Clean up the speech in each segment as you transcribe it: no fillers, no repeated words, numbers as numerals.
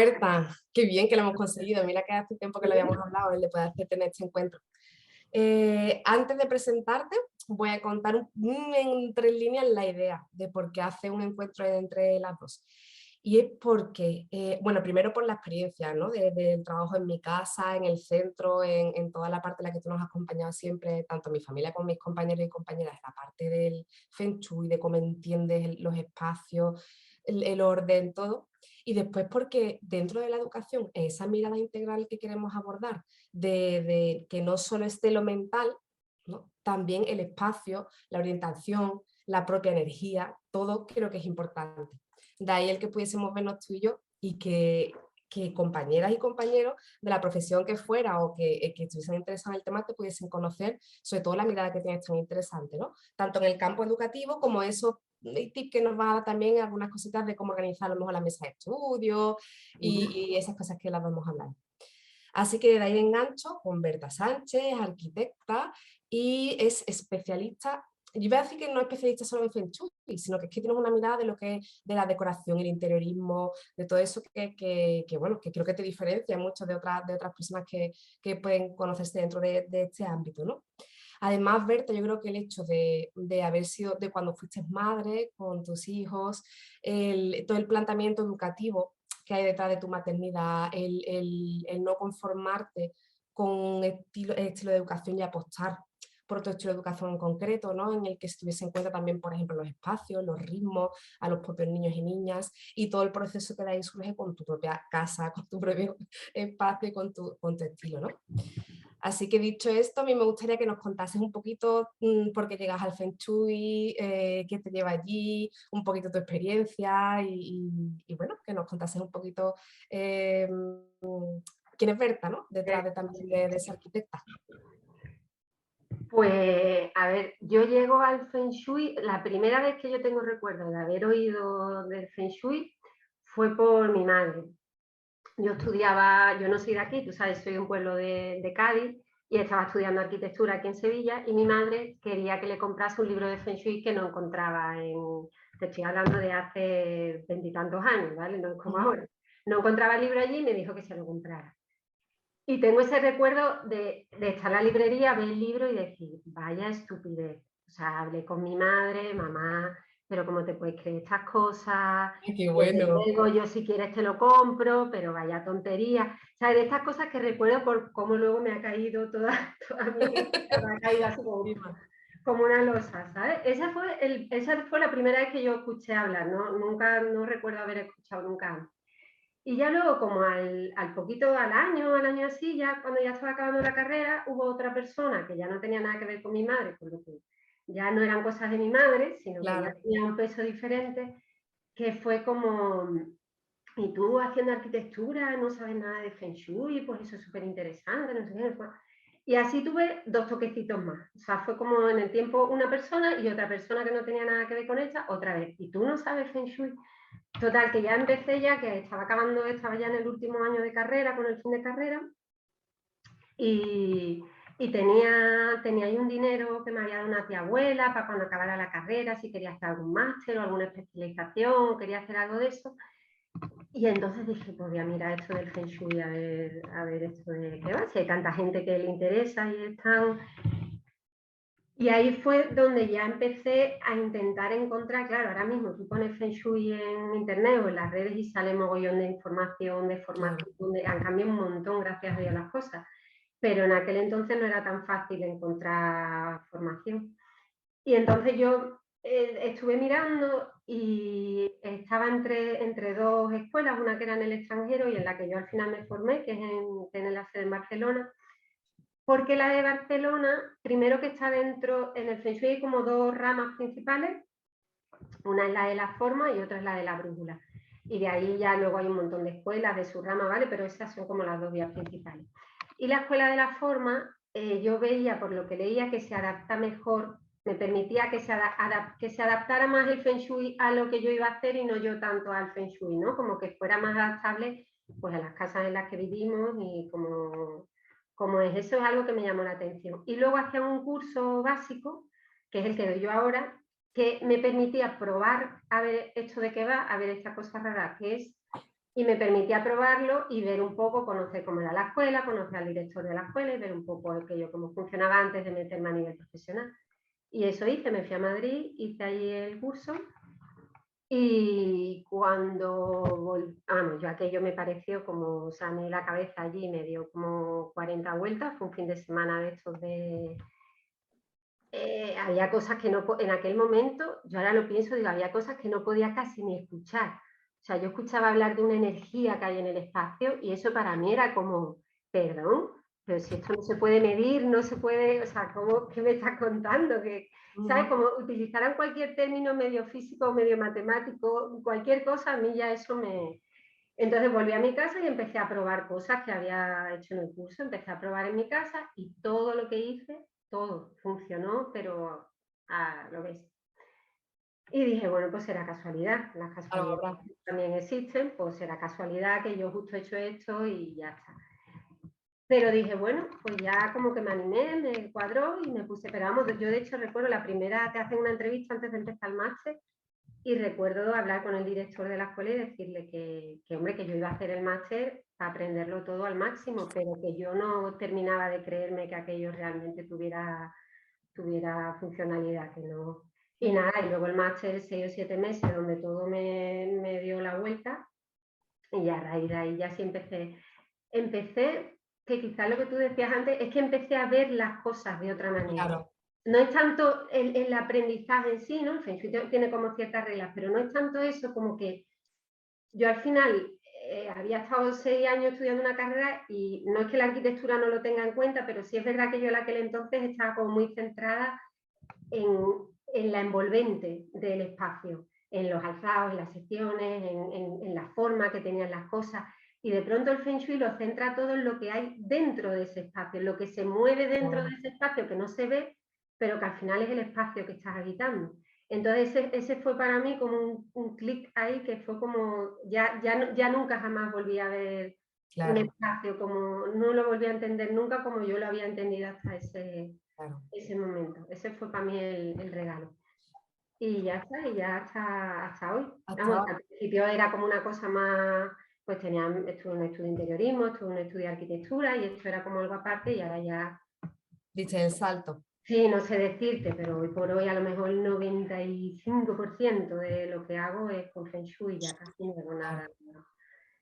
Berta, qué bien que lo hemos conseguido. Mira que hace tiempo que lo habíamos hablado, el de poder tener este encuentro. Antes de presentarte, voy a contar entre líneas la idea de por qué hace un encuentro entre las dos. Y es porque, bueno, primero por la experiencia, ¿no? Del trabajo en mi casa, en el centro, en toda la parte en la que tú nos has acompañado siempre, tanto mi familia como mis compañeros y compañeras, la parte del Feng Shui, de cómo entiendes los espacios, el orden, todo. Y después porque dentro de la educación, esa mirada integral que queremos abordar, de que no solo esté lo mental, ¿no? También el espacio, la orientación, la propia energía, todo creo que es importante. De ahí el que pudiésemos vernos tú y yo y que compañeras y compañeros de la profesión que fuera o que estuviesen interesados en el tema te pudiesen conocer, sobre todo la mirada que tienes tan interesante, ¿no? Tanto en el campo educativo como esos tips que nos va a dar también algunas cositas de cómo organizar a lo mejor la mesa de estudio y esas cosas que las vamos a hablar. Así que de ahí engancho con Berta Sánchez, arquitecta, y es especialista. Yo voy a decir que no es especialista solo en Feng Shui, sino que es que tienes una mirada de lo que es de la decoración, el interiorismo, de todo eso bueno, que creo que te diferencia mucho de otras personas que pueden conocerse dentro de este ámbito, ¿no? Además, Berta, yo creo que el hecho de haber sido, de cuando fuiste madre con tus hijos, todo el planteamiento educativo que hay detrás de tu maternidad, el no conformarte con un estilo de educación y apostar por otro estilo de educación en concreto, ¿no? En el que estuviese en cuenta también, por ejemplo, los espacios, los ritmos, a los propios niños y niñas, y todo el proceso que de ahí surge con tu propia casa, con tu propio espacio y con tu estilo, ¿no? Así que dicho esto, a mí me gustaría que nos contases un poquito por qué llegas al Feng Shui, qué te lleva allí, un poquito tu experiencia y bueno, que nos contases un poquito eh, quién es Berta, ¿no? Detrás también de esa arquitecta. Pues, a ver, yo llego al Feng Shui, la primera vez que yo tengo recuerdo de haber oído del Feng Shui fue por mi madre. Yo estudiaba, yo no soy de aquí, tú sabes, soy de un pueblo de Cádiz y estaba estudiando arquitectura aquí en Sevilla y mi madre quería que le comprase un libro de Feng Shui que no encontraba te estoy hablando de hace veintitantos años, ¿vale? No es como ahora. No encontraba el libro allí y me dijo que se lo comprara. Y tengo ese recuerdo de estar en la librería, ver el libro y decir, vaya estupidez. O sea, hablé con mi madre, mamá, pero ¿cómo te puedes creer estas cosas? Ay, qué Desde bueno. luego, yo si quieres te lo compro, pero vaya tontería. O sea, de estas cosas que recuerdo por cómo luego me ha caído toda mi vida, me ha caído así como una losa, ¿sabes? Esa fue la primera vez que yo escuché hablar, ¿no? Nunca, no recuerdo haber escuchado nunca antes. Y ya luego, como al poquito, al año así, ya cuando ya estaba acabando la carrera, hubo otra persona que ya no tenía nada que ver con mi madre, por lo que ya no eran cosas de mi madre, sino que ya tenía un peso diferente, que fue como, y tú haciendo arquitectura, no sabes nada de Feng Shui, pues eso es súper interesante, no sé qué. Y así tuve dos toquecitos más. O sea, fue como en el tiempo una persona y otra persona que no tenía nada que ver con ella, otra vez. Y tú no sabes Feng Shui. Total, que ya empecé que estaba ya en el último año de carrera, con el fin de carrera, y tenía ahí un dinero que me había dado una tía abuela para cuando acabara la carrera, si quería hacer algún máster o alguna especialización, quería hacer algo de eso. Y entonces dije, pues voy a mirar esto del Feng Shui, a ver esto de qué va, si hay tanta gente que le interesa y están. Y ahí fue donde ya empecé a intentar encontrar, claro, ahora mismo tú pones Feng Shui en internet o en las redes y sale mogollón de información, de formación, han cambiado un montón, gracias a Dios, las cosas. Pero en aquel entonces no era tan fácil encontrar formación. Y entonces yo estuve mirando y estaba entre dos escuelas, una que era en el extranjero y en la que yo al final me formé, que es en la sede en Barcelona. Porque la de Barcelona, primero que está dentro, en el Feng Shui hay como dos ramas principales, una es la de la forma y otra es la de la brújula. Y de ahí ya luego hay un montón de escuelas de su rama, ¿vale? Pero esas son como las dos vías principales. Y la escuela de la forma, yo veía por lo que leía que se adapta mejor, me permitía que se adaptara más el Feng Shui a lo que yo iba a hacer y no yo tanto al Feng Shui, ¿no? Como que fuera más adaptable pues a las casas en las que vivimos y como es. Eso es algo que me llamó la atención. Y luego hacía un curso básico, que es el que doy yo ahora, que me permitía probar a ver esto de qué va, a ver esta cosa rara que es Y me permitía probarlo y ver un poco, conocer cómo era la escuela, conocer al director de la escuela y ver un poco aquello, cómo funcionaba antes de meterme a nivel profesional. Y eso hice, me fui a Madrid, hice allí el curso y cuando yo aquello me pareció como, o sea, a mí la cabeza allí me dio como 40 vueltas, fue un fin de semana de estos de... había cosas que no, en aquel momento, yo ahora lo pienso, digo, había cosas que no podía casi ni escuchar. O sea, yo escuchaba hablar de una energía que hay en el espacio y eso para mí era como, perdón, pero si esto no se puede medir, no se puede, o sea, ¿cómo, qué me estás contando? Que, ¿sabes? Como utilizaran cualquier término medio físico o medio matemático, cualquier cosa, a mí ya eso me... Entonces volví a mi casa y empecé a probar cosas que había hecho en el curso, empecé a probar en mi casa y todo lo que hice, todo funcionó, pero a lo ves. Y dije, bueno, pues será casualidad, las casualidades Ahora, también existen, pues será casualidad que yo justo he hecho esto y ya está. Pero dije, bueno, pues ya como que me animé, me cuadró y me puse, pero vamos, yo de hecho recuerdo la primera, te hacen una entrevista antes de empezar el máster y recuerdo hablar con el director de la escuela y decirle hombre, que yo iba a hacer el máster para aprenderlo todo al máximo, pero que yo no terminaba de creerme que aquello realmente tuviera funcionalidad, que no. Y nada, y luego el máster 6 o 7 meses donde todo me dio la vuelta y ya a raíz de ahí ya sí empecé, que quizás lo que tú decías antes, es que empecé a ver las cosas de otra manera. claro. No es tanto el aprendizaje en sí, ¿no? El Feng Shui tiene como ciertas reglas, pero no es tanto eso como que yo al final había estado 6 años estudiando una carrera y no es que la arquitectura no lo tenga en cuenta, pero sí es verdad que yo en aquel entonces estaba como muy centrada en la envolvente del espacio, en los alzados, en las secciones, en la forma que tenían las cosas. Y de pronto el Feng Shui lo centra todo en lo que hay dentro de ese espacio, en lo que se mueve dentro de ese espacio que no se ve, pero que al final es el espacio que estás habitando. Entonces ese fue para mí como un clic ahí que fue como, ya nunca jamás volví a ver un Claro, espacio como, no lo volví a entender nunca como yo lo había entendido hasta claro. ese momento. Ese fue para mí el regalo. Y ya está, y ya hasta hoy. Hasta Vamos, ahora, al principio era como una cosa más, pues estuve en un estudio de interiorismo, estuve en un estudio de arquitectura y esto era como algo aparte y ahora ya, diste el salto. sí, no sé decirte, pero hoy por hoy a lo mejor el 95% de lo que hago es con Feng Shui, ya casi no hago Claro. nada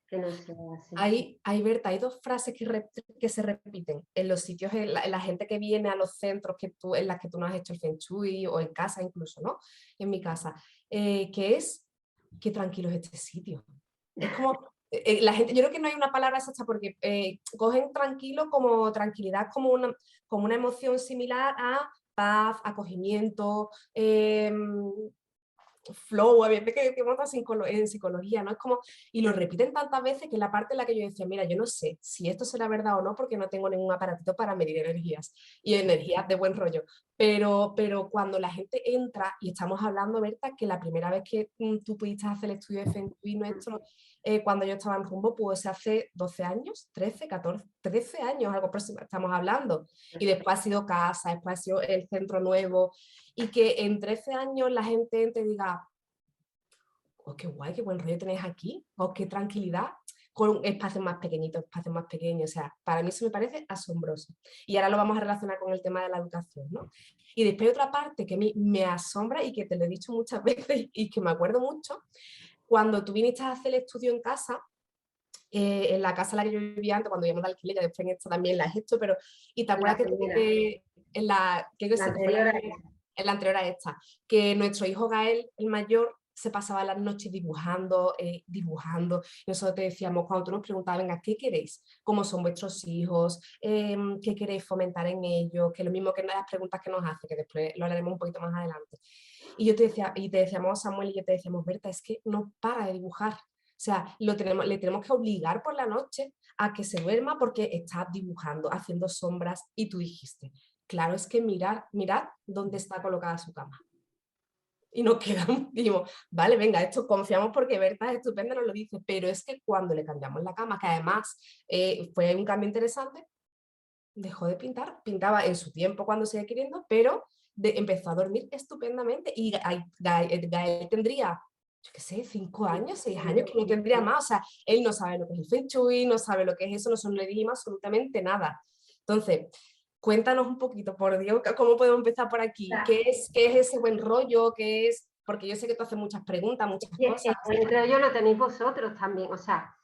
que no sea así. Berta, hay dos frases que se repiten en los sitios, en la gente que viene a los centros en las que tú no has hecho el Feng Shui o en casa incluso, ¿no? En mi casa, que es, qué tranquilo es este sitio. Es como, la gente, yo creo que no hay una palabra exacta porque cogen tranquilo como tranquilidad, como una emoción similar a paz, acogimiento, flow, a veces que montas en psicología, ¿no? Es como, y lo repiten tantas veces que es la parte en la que yo decía, mira, yo no sé si esto será verdad o no porque no tengo ningún aparatito para medir energías y energías de buen rollo, pero cuando la gente entra y estamos hablando, Berta, que la primera vez que tú pudiste hacer el estudio de Feng Shui nuestro, cuando yo estaba en Rumbo, pues hace 12 años, 13, 14, 13 años, algo próximo, estamos hablando, y después ha sido casa, después ha sido el centro nuevo, y que en 13 años la gente te diga, oh, qué guay, qué buen rollo tenéis aquí, oh, qué tranquilidad, con espacios más pequeñitos, espacios más pequeños, o sea, para mí eso me parece asombroso. Y ahora lo vamos a relacionar con el tema de la educación, ¿no? Y después otra parte que a mí me asombra y que te lo he dicho muchas veces y que me acuerdo mucho, cuando tú viniste a hacer el estudio en casa, en la casa en la que yo vivía antes, cuando íbamos de alquiler, ya después en esta también la he hecho, pero, y te La acuerdas que primera, en la, que la sí, que fue anterior a esta. en la anterior a esta, que nuestro hijo Gael, el mayor, se pasaba las noches dibujando, dibujando. Y nosotros te decíamos, cuando tú nos preguntabas, venga, ¿qué queréis? ¿Cómo son vuestros hijos? ¿Qué queréis fomentar en ellos? Que lo mismo que las preguntas que nos hace, que después lo hablaremos un poquito más adelante. Y yo te decía, y te decíamos, Samuel y yo te decíamos, Berta, es que no para de dibujar. O sea, le tenemos que obligar por la noche a que se duerma porque está dibujando, haciendo sombras. Y tú dijiste, claro, es que mirad dónde está colocada su cama. Y nos quedamos, dijimos, vale, venga, esto confiamos porque Berta es estupenda, nos lo dice, pero es que cuando le cambiamos la cama, que además fue un cambio interesante, dejó de pintar, pintaba en su tiempo cuando seguía queriendo, pero empezó a dormir estupendamente y Gael tendría yo qué sé, 5 años, 6 años, que no tendría más. O sea, él no sabe lo que es el Feng Shui, no sabe lo que es eso, nosotros no le dijimos absolutamente nada. Entonces, cuéntanos un poquito, por Dios, ¿cómo podemos empezar por aquí? Qué es ese buen rollo? ¿Qué es? Porque yo sé que tú haces muchas preguntas, muchas Y cosas. entre ellos lo tenéis vosotros también. O sea,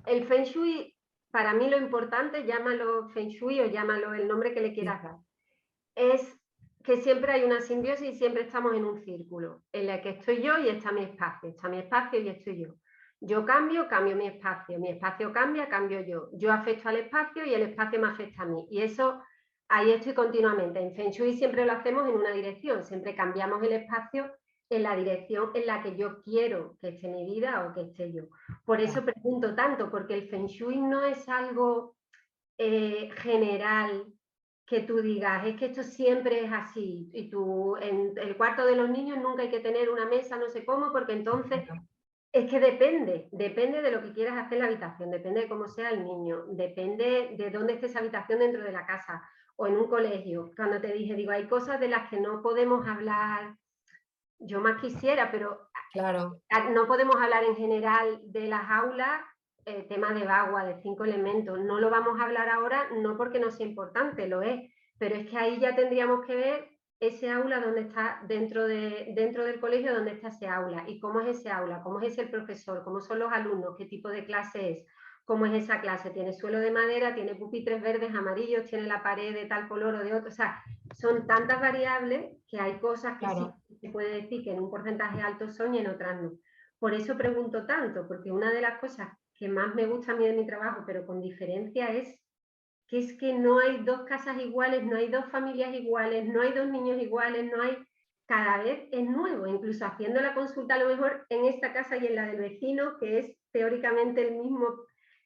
el Feng Shui, para mí lo importante, llámalo Feng Shui o llámalo el nombre que le quieras dar, es que siempre hay una simbiosis y siempre estamos en un círculo, en el que estoy yo y está mi espacio y estoy yo. Yo cambio, cambio mi espacio cambia, cambio yo. Yo afecto al espacio y el espacio me afecta a mí. Y eso, ahí estoy continuamente. En Feng Shui siempre lo hacemos en una dirección, siempre cambiamos el espacio en la dirección en la que yo quiero que esté mi vida o que esté yo. Por eso pregunto tanto, porque el Feng Shui no es algo general que tú digas, es que esto siempre es así, y tú en el cuarto de los niños nunca hay que tener una mesa, no sé cómo, porque entonces es que depende de lo que quieras hacer en la habitación, depende de cómo sea el niño, depende de dónde esté esa habitación dentro de la casa o en un colegio. Cuando te dije, digo, hay cosas de las que no podemos hablar, yo más quisiera, pero Claro. no podemos hablar en general de las aulas, tema de Bagua, de 5 elementos. No lo vamos a hablar ahora, no porque no sea importante, lo es, pero es que ahí ya tendríamos que ver ese aula donde está dentro del colegio, donde está ese aula y cómo es ese aula, cómo es el profesor, cómo son los alumnos, qué tipo de clase es, cómo es esa clase, tiene suelo de madera, tiene pupitres verdes, amarillos, tiene la pared de tal color o de otro, o sea, son tantas variables que hay cosas que sí se puede decir que en un porcentaje alto son y en otras no. Por eso pregunto tanto, porque una de las cosas que más me gusta a mí de mi trabajo, pero con diferencia, es que no hay dos casas iguales, no hay dos familias iguales, no hay dos niños iguales, no hay... Cada vez es nuevo, incluso haciendo la consulta a lo mejor en esta casa y en la del vecino, que es teóricamente el mismo,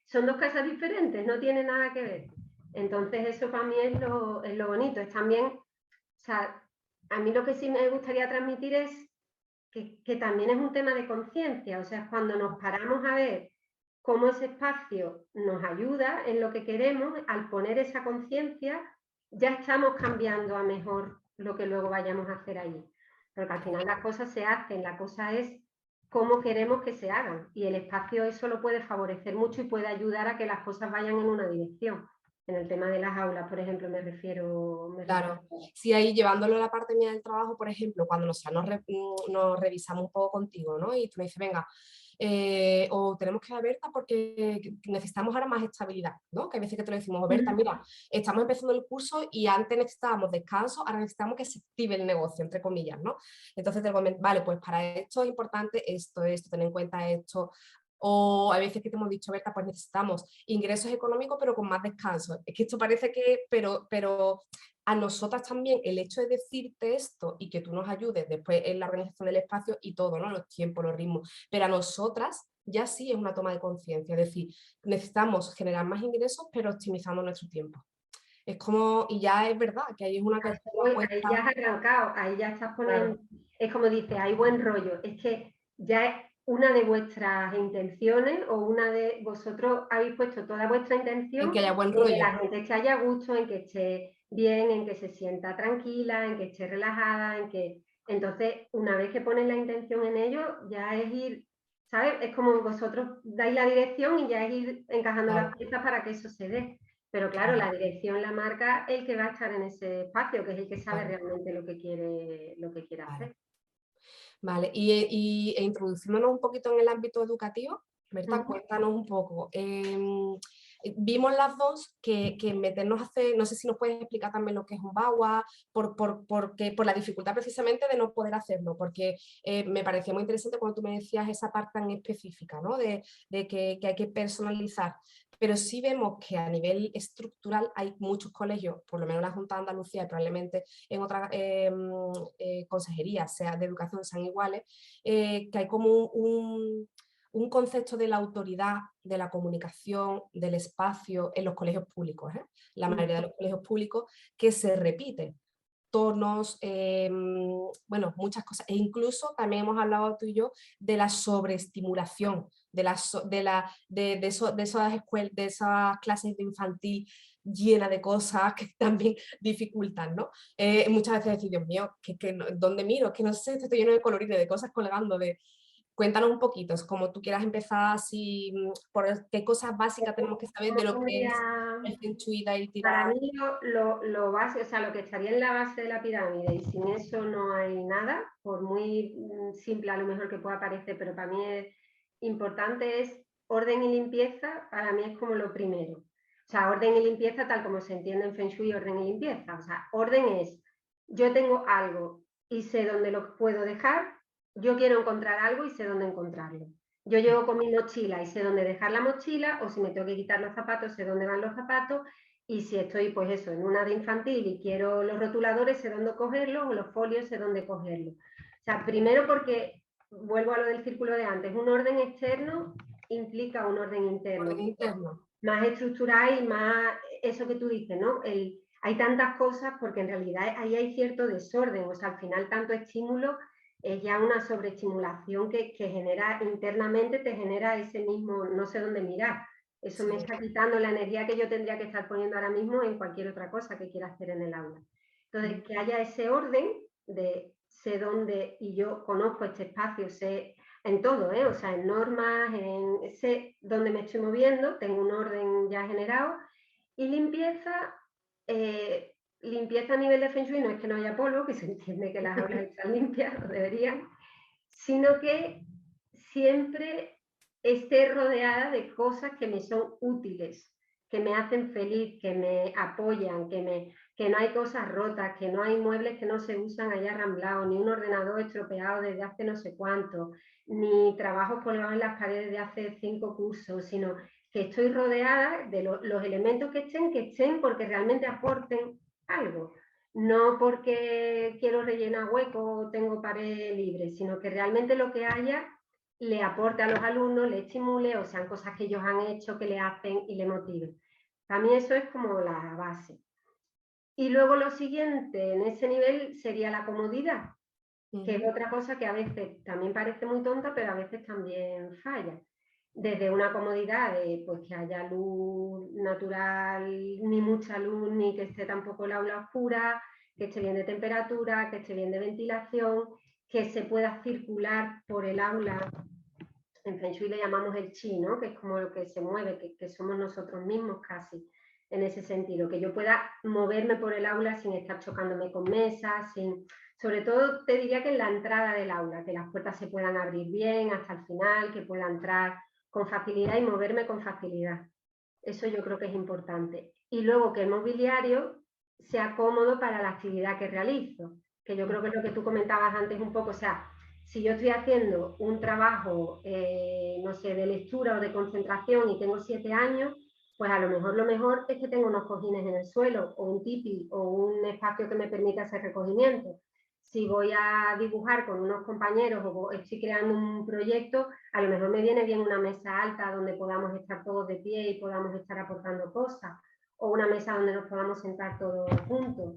son dos casas diferentes, no tiene nada que ver. Entonces eso para mí es lo bonito, es también, o sea, a mí lo que sí me gustaría transmitir es que también es un tema de conciencia, o sea, es cuando nos paramos a ver cómo ese espacio nos ayuda en lo que queremos, al poner esa conciencia, ya estamos cambiando a mejor lo que luego vayamos a hacer allí. Porque al final las cosas se hacen, la cosa es cómo queremos que se hagan. Y el espacio eso lo puede favorecer mucho y puede ayudar a que las cosas vayan en una dirección. En el tema de las aulas, por ejemplo, me refiero. Claro, sí, ahí llevándolo a la parte mía del trabajo, por ejemplo, cuando nos revisamos un poco contigo, ¿no? Y tú me dices, venga, o tenemos que ir a Berta porque necesitamos ahora más estabilidad, ¿no? Que hay veces que te lo decimos, Berta, mira, estamos empezando el curso y antes necesitábamos descanso, ahora necesitamos que se active el negocio, entre comillas, ¿no? Entonces te comento, vale, pues para esto es importante esto, ten en cuenta esto. O hay veces que te hemos dicho, Berta, pues necesitamos ingresos económicos pero con más descanso. Es que esto parece que, pero a nosotras también el hecho de decirte esto y que tú nos ayudes después en la organización del espacio y todo, ¿no? Los tiempos, los ritmos, pero a nosotras ya sí es una toma de conciencia, es decir, necesitamos generar más ingresos pero optimizando nuestro tiempo. Es como, y ya es verdad que ahí es una Ahí ya has arrancado, ahí ya estás poniendo, es como dice, hay buen rollo, es que ya es una de vuestras intenciones o una de vosotros habéis puesto toda vuestra intención en que haya buen en que rollo. la gente esté haya a gusto, en que esté bien, en que se sienta tranquila, en que esté relajada, en que... Entonces, una vez que pones la intención en ello, ya es ir, ¿sabes? Es como vosotros dais la dirección y ya es ir encajando las piezas para que eso se dé. Pero claro, la dirección la marca el que va a estar en ese espacio, que es el que sabe realmente lo que quiere hacer. Vale, y introduciéndonos un poquito en el ámbito educativo, ¿verdad? Cuéntanos un poco. Vimos las dos que meternos a hacer, no sé si nos puedes explicar también lo que es un BAWA, por la dificultad precisamente de no poder hacerlo, porque me parecía muy interesante cuando tú me decías esa parte tan específica, ¿no? De que hay que personalizar. Pero sí vemos que a nivel estructural hay muchos colegios, por lo menos en la Junta de Andalucía y probablemente en otras consejerías, sea de educación, sean iguales, que hay como un concepto de la autoridad, de la comunicación, del espacio en los colegios públicos, la mayoría de los colegios públicos, que se repite. Tonos, bueno, muchas cosas. E incluso también hemos hablado tú y yo de la sobreestimulación, de esas clases de infantil llena de cosas que también dificultan, ¿no? Muchas veces decir, Dios mío, ¿dónde miro? Que no sé, estoy lleno de colorines, de cosas colgando, Cuéntanos un poquito, es como tú quieras empezar, si, por qué cosas básicas tenemos que saber de lo que es el Feng Shui y Para tirar. mí lo base, o sea, lo que estaría en la base de la pirámide, y sin eso no hay nada, por muy simple a lo mejor que pueda parecer, pero para mí es importante, es orden y limpieza. Para mí es como lo primero. O sea, orden y limpieza tal como se entiende en Feng Shui, orden y limpieza. O sea, orden es, yo tengo algo y sé dónde lo puedo dejar, yo quiero encontrar algo y sé dónde encontrarlo. Yo llevo con mi mochila y sé dónde dejar la mochila, o si me tengo que quitar los zapatos, sé dónde van los zapatos, y si estoy, pues eso, en una de infantil y quiero los rotuladores, sé dónde cogerlos, o los folios, sé dónde cogerlos. O sea, primero porque, vuelvo a lo del círculo de antes, un orden externo implica un orden interno. Orden interno. Más estructural y más, eso que tú dices, ¿no? Hay tantas cosas porque en realidad ahí hay cierto desorden, o sea, al final tanto estímulo es ya una sobreestimulación que genera internamente, te genera ese mismo, no sé dónde mirar. Eso Sí. me está quitando la energía que yo tendría que estar poniendo ahora mismo en cualquier otra cosa que quiera hacer en el aula. Entonces, que haya ese orden de sé dónde, y yo conozco este espacio, sé en todo, o sea, en normas, sé dónde me estoy moviendo, tengo un orden ya generado. Y limpieza, limpieza a nivel de Feng Shui no es que no haya polvo, que se entiende que las aulas están limpias, o deberían, sino que siempre esté rodeada de cosas que me son útiles, que me hacen feliz, que me apoyan, que no hay cosas rotas, que no hay muebles que no se usan allá arramblados, ni un ordenador estropeado desde hace no sé cuánto, ni trabajos colgados en las paredes de hace 5 cursos, sino que estoy rodeada de los elementos que estén porque realmente aporten algo. No porque quiero rellenar hueco o tengo pared libre, sino que realmente lo que haya le aporte a los alumnos, le estimule, o sean cosas que ellos han hecho, que le hacen y le motiven. Para mí eso es como la base. Y luego lo siguiente en ese nivel sería la comodidad, que es otra cosa que a veces también parece muy tonta, pero a veces también falla. Desde una comodidad de pues, que haya luz natural, ni mucha luz, ni que esté tampoco el aula oscura, que esté bien de temperatura, que esté bien de ventilación, que se pueda circular por el aula. En Feng Shui le llamamos el chi, ¿no? Que es como lo que se mueve, que somos nosotros mismos casi, en ese sentido, que yo pueda moverme por el aula sin estar chocándome con mesas, sobre todo te diría que en la entrada del aula, que las puertas se puedan abrir bien hasta el final, que pueda entrar con facilidad y moverme con facilidad. Eso yo creo que es importante. Y luego que el mobiliario sea cómodo para la actividad que realizo, que yo creo que es lo que tú comentabas antes un poco, o sea, si yo estoy haciendo un trabajo, no sé, de lectura o de concentración y tengo 7 años, pues a lo mejor es que tengo unos cojines en el suelo, o un tipi, o un espacio que me permita hacer recogimiento. Si voy a dibujar con unos compañeros o estoy creando un proyecto, a lo mejor me viene bien una mesa alta donde podamos estar todos de pie y podamos estar aportando cosas, o una mesa donde nos podamos sentar todos juntos.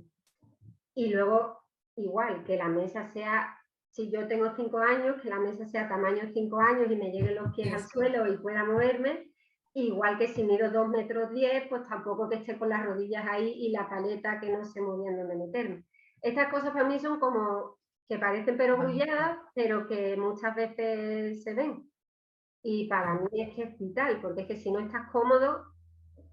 Y luego, igual, que la mesa sea, si yo tengo 5 años, que la mesa sea tamaño 5 años y me lleguen los pies al suelo y pueda moverme. Igual que si mido 2 metros 10, pues tampoco que esté con las rodillas ahí y la paleta que no sé muy bien dónde meterme. Estas cosas para mí son como que parecen perogrulladas, pero que muchas veces se ven. Y para mí es que es vital, porque es que si no estás cómodo,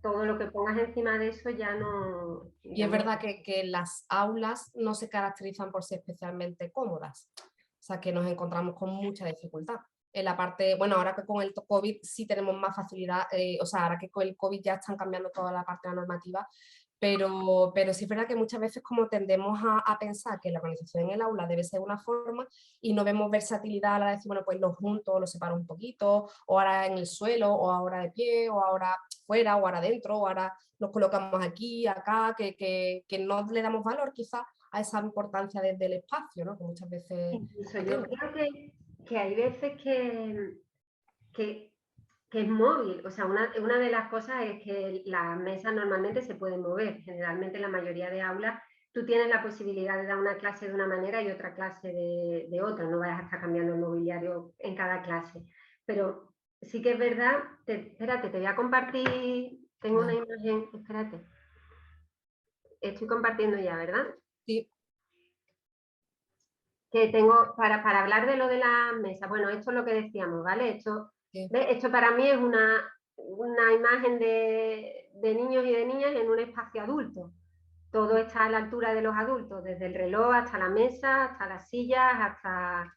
todo lo que pongas encima de eso ya no... Y es verdad que las aulas no se caracterizan por ser especialmente cómodas, o sea que nos encontramos con mucha dificultad. En la parte, bueno, ahora que con el COVID sí tenemos más facilidad, o sea, ahora que con el COVID ya están cambiando toda la parte de la normativa, pero sí es verdad que muchas veces como tendemos a pensar que la organización en el aula debe ser una forma y no vemos versatilidad a la hora de decir, bueno, pues los junto, los separo un poquito, o ahora en el suelo, o ahora de pie, o ahora fuera, o ahora dentro, o ahora nos colocamos aquí, acá, que no le damos valor quizás a esa importancia del espacio, ¿no? Que muchas veces... Incluso yo creo que hay veces que es móvil, o sea, una de las cosas es que las mesas normalmente se pueden mover, generalmente en la mayoría de aulas tú tienes la posibilidad de dar una clase de una manera y otra clase de otra, no vayas a estar cambiando el mobiliario en cada clase, pero sí que es verdad, espérate, te voy a compartir, tengo una imagen, espérate, estoy compartiendo ya, ¿verdad? Sí. que tengo, para hablar de lo de la mesa, bueno, esto es lo que decíamos, ¿vale? Esto, Sí. esto para mí es una imagen de niños y de niñas en un espacio adulto. Todo está a la altura de los adultos, desde el reloj hasta la mesa, hasta las sillas, hasta...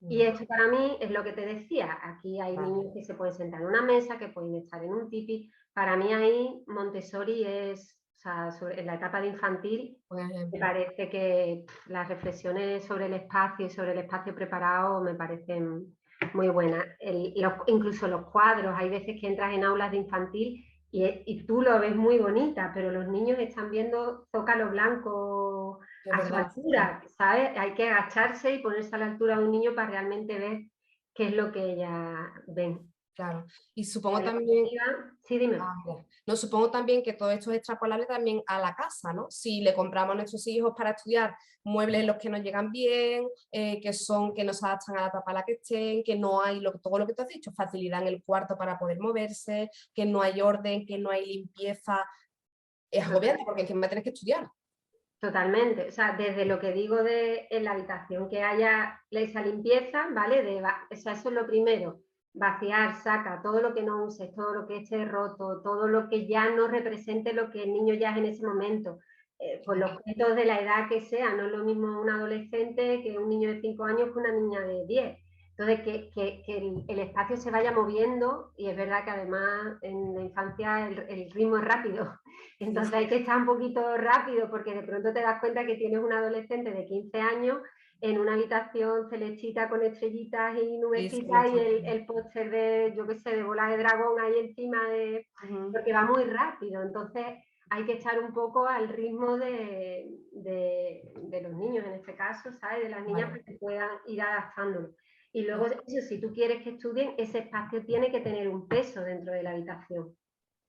Y esto para mí es lo que te decía, aquí hay Vale. niños que se pueden sentar en una mesa, que pueden estar en un tipi. Para mí ahí Montessori es, o sea, en la etapa de infantil, me parece que las reflexiones sobre el espacio y sobre el espacio preparado me parecen muy buenas. Incluso los cuadros, hay veces que entras en aulas de infantil y tú lo ves muy bonita, pero los niños están viendo zócalo blanco Es a su verdad, sí. altura, ¿sabes? Hay que agacharse y ponerse a la altura de un niño para realmente ver qué es lo que ellas ven. Claro. Y supongo En la también, perspectiva- Sí, dime. mira, no, supongo también que todo esto es extrapolable también a la casa, ¿no? Si le compramos a nuestros hijos para estudiar muebles en los que nos llegan bien, que no se adaptan a la etapa a la que estén, que no hay todo lo que tú has dicho, facilidad en el cuarto para poder moverse, que no hay orden, que no hay limpieza, es agobiante porque encima tienes que estudiar. Totalmente, o sea, desde lo que digo de en la habitación que haya esa limpieza, ¿vale? O sea, eso es lo primero, vaciar, saca todo lo que no uses, todo lo que esté roto, todo lo que ya no represente lo que el niño ya es en ese momento, por los objetos de la edad que sea, no es lo mismo un adolescente que un niño de 5 años que una niña de 10. Entonces, que el espacio se vaya moviendo, y es verdad que además en la infancia el ritmo es rápido. Sí, Entonces sí. hay que estar un poquito rápido porque de pronto te das cuenta que tienes un adolescente de 15 años en una habitación celestita con estrellitas y Sí, sí, nubecitas y el póster de, yo qué sé, de bola de dragón ahí encima de... porque va muy rápido. Entonces hay que echar un poco al ritmo de los niños en este caso, ¿sabes? De las niñas Vale. para que puedan ir adaptándolo. Y luego, eso, si tú quieres que estudien, ese espacio tiene que tener un peso dentro de la habitación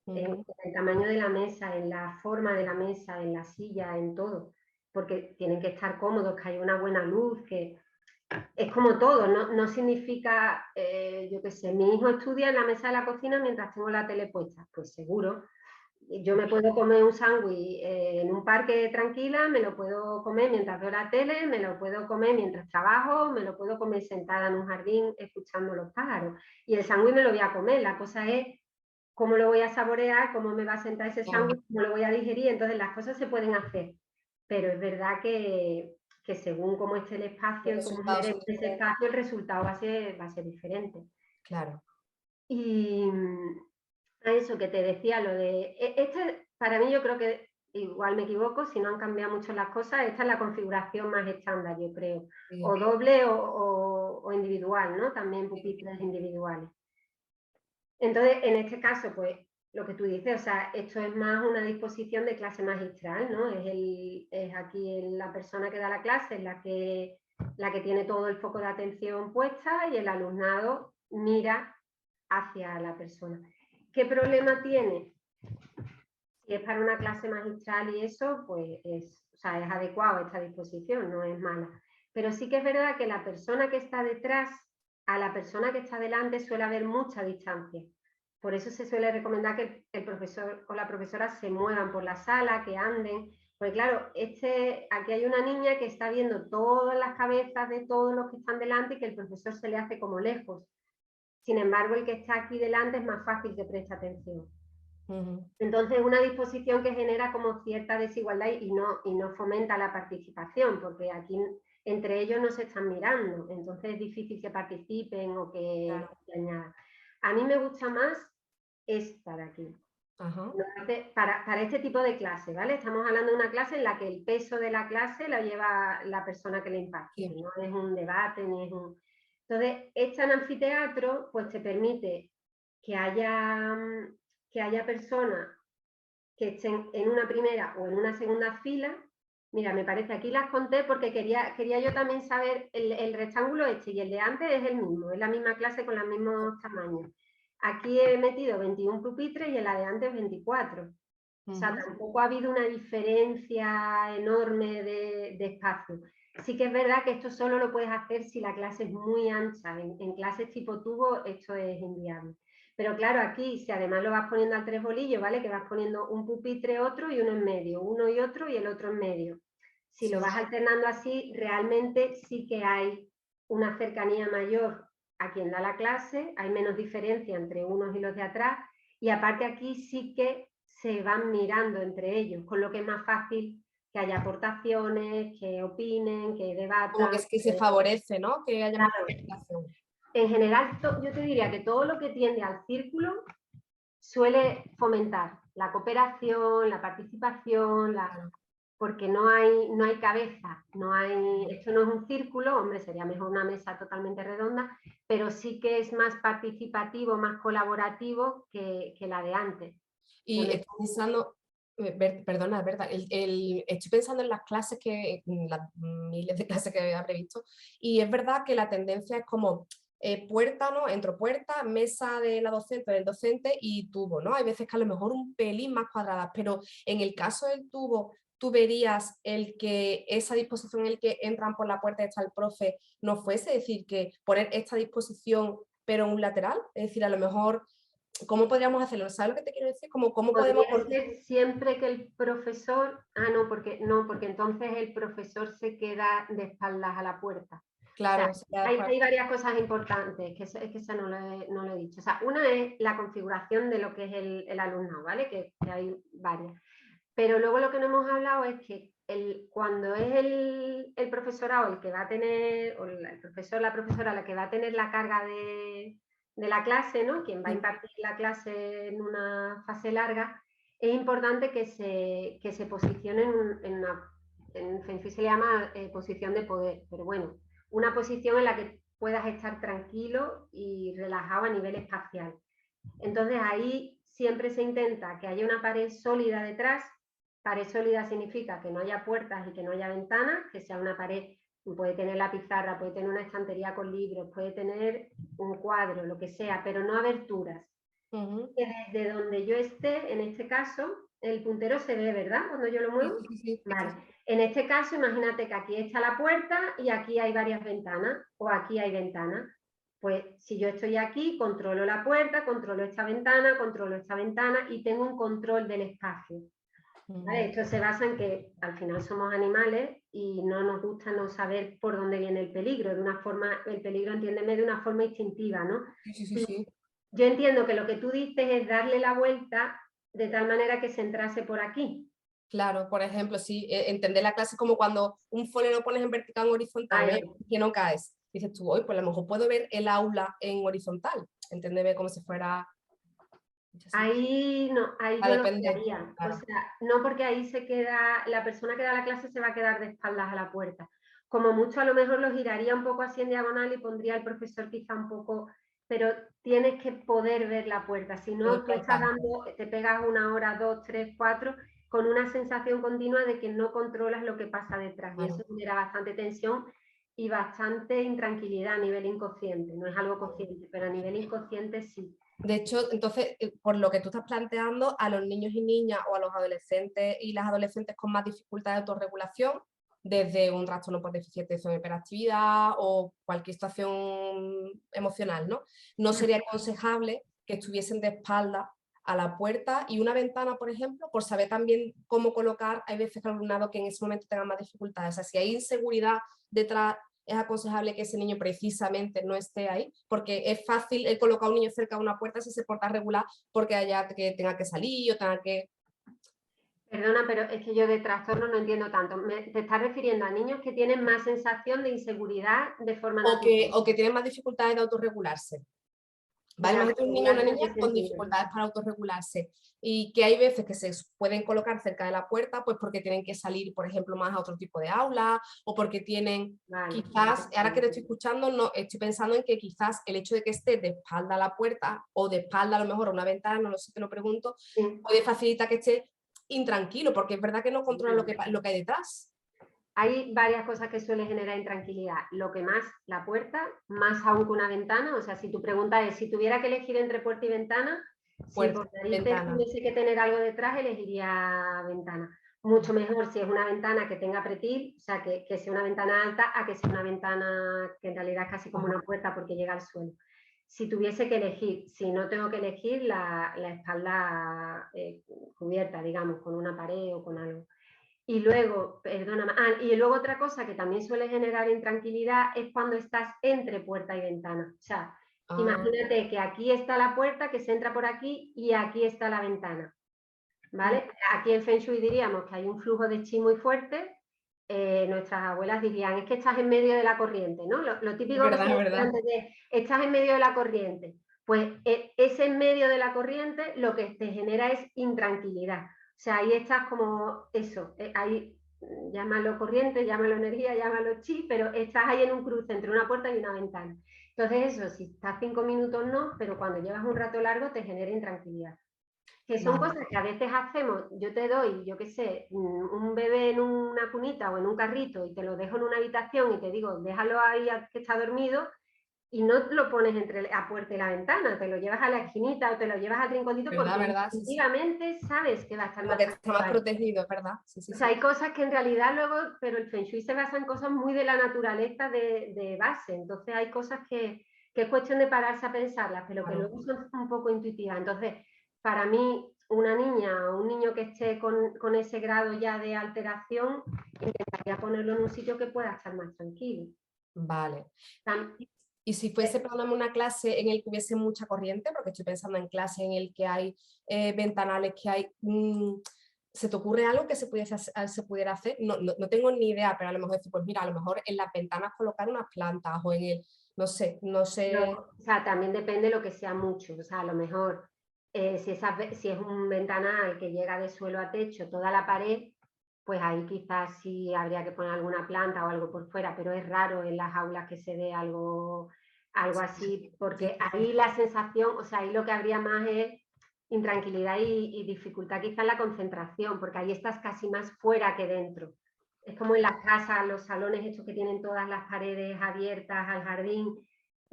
en el tamaño de la mesa, en la forma de la mesa, en la silla, en todo, porque tienen que estar cómodos, que haya una buena luz, que es como todo, no significa, yo qué sé, mi hijo estudia en la mesa de la cocina mientras tengo la tele puesta, pues seguro. Yo me puedo comer un sándwich en un parque tranquila, me lo puedo comer mientras veo la tele, me lo puedo comer mientras trabajo, me lo puedo comer sentada en un jardín escuchando los pájaros. Y el sándwich me lo voy a comer, la cosa es cómo lo voy a saborear, cómo me va a sentar ese Claro. sándwich, cómo lo voy a digerir. Entonces las cosas se pueden hacer, pero es verdad que según cómo esté el espacio Los y cómo resultados genere son ese diferentes. espacio, el resultado va a ser diferente. Claro. Y a eso que te decía, lo de... Este, para mí yo creo que, igual me equivoco, si no han cambiado mucho las cosas, esta es la configuración más estándar, yo creo. Sí, O doble o individual, ¿no? También pupitres individuales. Entonces, en este caso, pues lo que tú dices, o sea, esto es más una disposición de clase magistral, ¿no? Es aquí la persona que da la clase, es la que tiene todo el foco de atención puesta y el alumnado mira hacia la persona. ¿Qué problema tiene? Si es para una clase magistral y eso, pues o sea, es adecuado esta disposición, no es mala. Pero sí que es verdad que la persona que está detrás a la persona que está delante suele haber mucha distancia. Por eso se suele recomendar que el profesor o la profesora se muevan por la sala, que anden. Porque claro, aquí hay una niña que está viendo todas las cabezas de todos los que están delante y que el profesor se le hace como lejos. Sin embargo, el que está aquí delante es más fácil que preste atención. Entonces, una disposición que genera como cierta desigualdad y no fomenta la participación, porque aquí entre ellos no se están mirando, entonces es difícil que participen o que añadan. A mí me gusta más esta de aquí. Ajá. Para este tipo de clase, ¿vale? Estamos hablando de una clase en la que el peso de la clase la lleva la persona que le imparte, Sí. no es un debate ni es un... Entonces, esta en anfiteatro pues te permite que haya personas que estén en una primera o en una segunda fila. Mira, me parece, aquí las conté porque quería yo también saber, el rectángulo este y el de antes es el mismo, es la misma clase con los mismos tamaños. Aquí he metido 21 pupitres y en la de antes 24. O sea, tampoco ha habido una diferencia enorme de espacio. Sí que es verdad que esto solo lo puedes hacer si la clase es muy ancha. En clases tipo tubo esto es inviable. Pero claro, aquí si además lo vas poniendo al tres bolillos, ¿vale? Que vas poniendo un pupitre, otro y uno en medio, uno y otro y el otro en medio. Si lo vas alternando así, realmente sí que hay una cercanía mayor a quien da la clase, hay menos diferencia entre unos y los de atrás, y aparte aquí sí que se van mirando entre ellos, con lo que es más fácil que haya aportaciones, que opinen, que debatan. Como que es que se favorece, ¿no? Que haya más comunicación. En general, yo te diría que todo lo que tiende al círculo suele fomentar la cooperación, la participación, porque no hay cabeza, esto no es un círculo, hombre, sería mejor una mesa totalmente redonda, pero sí que es más participativo, más colaborativo que la de antes. Y estoy pensando, perdona, es verdad, estoy pensando en las clases las miles de clases que habré visto, y es verdad que la tendencia es como puerta, ¿no? Entro puerta, mesa de la docente, del docente y tubo, ¿no? Hay veces que a lo mejor un pelín más cuadradas, pero en el caso del tubo, tú verías esa disposición en el que entran por la puerta y está el profe no fuese, es decir, que poner esta disposición pero en un lateral, es decir, a lo mejor, ¿cómo podríamos hacerlo? ¿Sabes lo que te quiero decir? ¿Cómo podemos...? Podría ser siempre que el profesor... porque entonces el profesor se queda de espaldas a la puerta. Claro, o sea, hay varias cosas importantes, que eso no lo he dicho. O sea, una es la configuración de lo que es el alumnado, ¿vale? Que hay varias. Pero luego lo que no hemos hablado es que cuando es el profesorado el que va a tener, o el profesor, la profesora la que va a tener la carga de la clase, ¿no? Quien va a impartir la clase en una fase larga, es importante que se posicione en FENFI se le llama posición de poder, pero bueno, una posición en la que puedas estar tranquilo y relajado a nivel espacial. Entonces ahí siempre se intenta que haya una pared sólida detrás. Pared sólida significa que no haya puertas y que no haya ventanas, que sea una pared, puede tener la pizarra, puede tener una estantería con libros, puede tener un cuadro, lo que sea, pero no aberturas. Que desde donde yo esté, en este caso, el puntero se ve, ¿verdad? Cuando yo lo muevo. Sí. Vale. En este caso, imagínate que aquí está la puerta y aquí hay varias ventanas, o aquí hay ventanas. Pues si yo estoy aquí, controlo la puerta, controlo esta ventana y tengo un control del espacio. ¿Vale? Esto se basa en que al final somos animales y no nos gusta no saber por dónde viene el peligro, el peligro, entiéndeme, de una forma instintiva, ¿no? Sí. Yo entiendo que lo que tú dices es darle la vuelta de tal manera que se entrase por aquí. Claro, por ejemplo, sí, entender la clase como cuando un folio lo pones en vertical o horizontal, ¿ves? Que no caes. Dices tú, hoy pues a lo mejor puedo ver el aula en horizontal, entenderme como si fuera... Ahí no, ahí yo lo quedaría. Claro. O sea, no, porque ahí la persona que da la clase se va a quedar de espaldas a la puerta. Como mucho a lo mejor lo giraría un poco así en diagonal y pondría al profesor quizá un poco, pero tienes que poder ver la puerta. Si no, tú estás te pegas 1 hora, 2, 3, 4, con una sensación continua de que no controlas lo que pasa detrás. Claro. Y eso genera bastante tensión y bastante intranquilidad a nivel inconsciente. No es algo consciente, pero a nivel inconsciente sí. De hecho, entonces, por lo que tú estás planteando, a los niños y niñas o a los adolescentes y las adolescentes con más dificultad de autorregulación, desde un trastorno por déficit de atención y hiperactividad o cualquier situación emocional, ¿no? No sería aconsejable que estuviesen de espalda a la puerta y una ventana, por ejemplo, por saber también cómo colocar, hay veces que el alumnado que en ese momento tenga más dificultades. O sea, si hay inseguridad detrás, es aconsejable que ese niño precisamente no esté ahí, porque es fácil colocar a un niño cerca de una puerta si se porta regular porque haya que tenga que salir o tenga que... Perdona, pero es que yo de trastorno no entiendo tanto. ¿Te estás refiriendo a niños que tienen más sensación de inseguridad de forma natural? O que tienen más dificultades de autorregularse. ¿Vale? Imagínate un niño o una niña con dificultades para autorregularse y que hay veces que se pueden colocar cerca de la puerta pues porque tienen que salir, por ejemplo, más a otro tipo de aula o porque tienen quizás, ahora que lo estoy escuchando, no, estoy pensando en que quizás el hecho de que esté de espalda a la puerta o de espalda a lo mejor a una ventana, no lo sé, te lo pregunto, puede facilitar que esté intranquilo porque es verdad que no controla lo que hay detrás. Hay varias cosas que suelen generar intranquilidad. Lo que más, la puerta, más aún que una ventana. O sea, si tu pregunta es, si tuviera que elegir entre puerta y ventana, Puerta, si por narices tuviese que tener algo detrás, elegiría ventana. Mucho mejor si es una ventana que tenga pretil, o sea, que sea una ventana alta, a que sea una ventana que en realidad es casi como una puerta porque llega al suelo. Si tuviese que elegir, si no tengo que elegir, la espalda cubierta, digamos, con una pared o con algo. Y luego, perdona, y luego otra cosa que también suele generar intranquilidad es cuando estás entre puerta y ventana. O sea, imagínate que aquí está la puerta, que se entra por aquí y aquí está la ventana, ¿vale? Aquí en Feng Shui diríamos que hay un flujo de chi muy fuerte. Nuestras abuelas dirían, es que estás en medio de la corriente, ¿no? Lo típico que se dice antes de, estás en medio de la corriente. Pues ese en medio de la corriente lo que te genera es intranquilidad. O sea, ahí estás como eso, ahí llámalo corriente, llámalo energía, llámalo chi, pero estás ahí en un cruce entre una puerta y una ventana. Entonces eso, si estás 5 minutos no, pero cuando llevas un rato largo te genera intranquilidad. Que son cosas que a veces hacemos, yo te doy, yo qué sé, un bebé en una cunita o en un carrito y te lo dejo en una habitación y te digo, déjalo ahí que está dormido, y no lo pones entre la puerta y la ventana, te lo llevas a la esquinita o te lo llevas al rinconcito porque efectivamente sabes que va a estar más tranquilo. Está más protegido, ¿verdad? Sí, sí, o sea, hay cosas que en realidad luego, pero el Feng Shui se basa en cosas muy de la naturaleza de base, entonces hay cosas que es cuestión de pararse a pensarlas, pero que luego son un poco intuitivas. Entonces, para mí, una niña o un niño que esté con ese grado ya de alteración, intentaría ponerlo en un sitio que pueda estar más tranquilo. Vale. Y si fuese, perdóname, una clase en el que hubiese mucha corriente, porque estoy pensando en clase en el que hay ventanales, que hay... ¿se te ocurre algo que se pudiera hacer? No tengo ni idea, pero a lo mejor decir, pues mira, a lo mejor en las ventanas colocar unas plantas o en el... No sé. No, o sea, también depende de lo que sea mucho. O sea, a lo mejor si es un ventanal que llega de suelo a techo, toda la pared, pues ahí quizás sí habría que poner alguna planta o algo por fuera, pero es raro en las aulas que se dé algo así, porque ahí la sensación, o sea, ahí lo que habría más es intranquilidad y dificultad quizás en la concentración, porque ahí estás casi más fuera que dentro. Es como en las casas, los salones estos que tienen todas las paredes abiertas al jardín,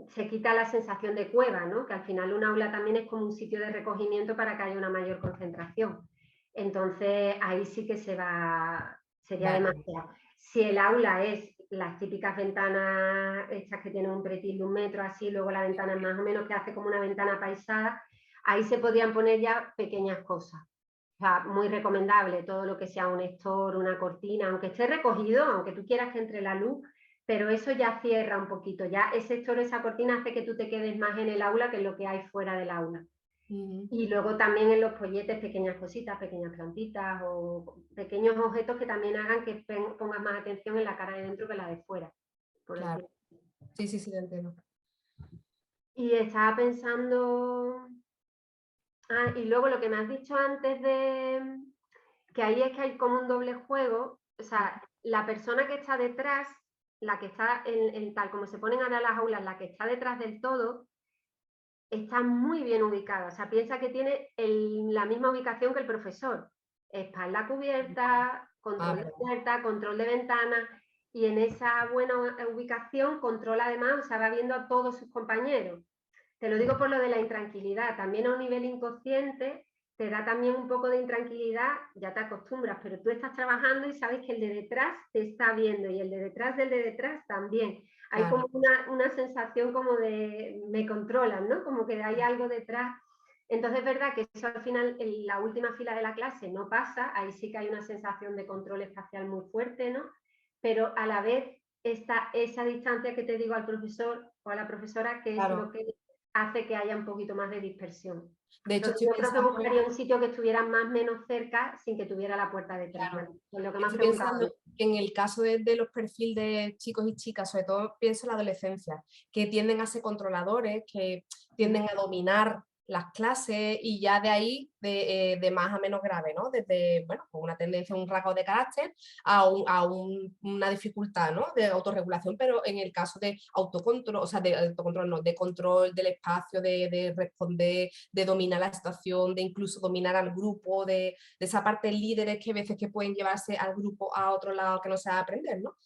se quita la sensación de cueva, ¿no? Que al final un aula también es como un sitio de recogimiento para que haya una mayor concentración. Entonces ahí sí que sería demasiado. Si el aula es las típicas ventanas estas que tienen un pretil de 1 metro así, luego la ventana es más o menos que hace como una ventana paisada, ahí se podrían poner ya pequeñas cosas. O sea, muy recomendable todo lo que sea un estor, una cortina, aunque esté recogido, aunque tú quieras que entre la luz, pero eso ya cierra un poquito, ya ese estor, esa cortina hace que tú te quedes más en el aula que en lo que hay fuera del aula. Y luego también en los polletes pequeñas cositas, pequeñas plantitas o pequeños objetos que también hagan que pongas más atención en la cara de dentro que la de fuera. Claro. Sí, lo entiendo. Y estaba pensando... y luego lo que me has dicho antes de que ahí es que hay como un doble juego, o sea, la persona que está detrás, la que está en tal como se ponen ahora las aulas, la que está detrás del todo, está muy bien ubicada, o sea, piensa que tiene la misma ubicación que el profesor, espalda cubierta, control de puerta, control de ventana, y en esa buena ubicación controla además, o sea, va viendo a todos sus compañeros. Te lo digo por lo de la intranquilidad, también a un nivel inconsciente te da también un poco de intranquilidad, ya te acostumbras, pero tú estás trabajando y sabes que el de detrás te está viendo y el de detrás del de detrás también. Hay como una sensación como de me controlan, ¿no? Como que hay algo detrás. Entonces es verdad que eso al final en la última fila de la clase no pasa, ahí sí que hay una sensación de control espacial muy fuerte, ¿no? Pero a la vez está esa distancia que te digo al profesor o a la profesora, que es lo que hace que haya un poquito más de dispersión. De hecho, yo creo que buscaría un sitio que estuviera más o menos cerca sin que tuviera la puerta detrás. Lo que más estoy pensando que en el caso de los perfiles de chicos y chicas, sobre todo pienso en la adolescencia, que tienden a ser controladores, que tienden a dominar las clases y ya de ahí de más a menos grave, ¿no? Desde, bueno, con una tendencia, un rasgo de carácter una dificultad, ¿no? De autorregulación, pero en el caso de autocontrol, o sea, de autocontrol, no, de control del espacio, de responder, de dominar la situación, de incluso dominar al grupo, de esa parte líderes que a veces que pueden llevarse al grupo a otro lado que no sea aprender, ¿no?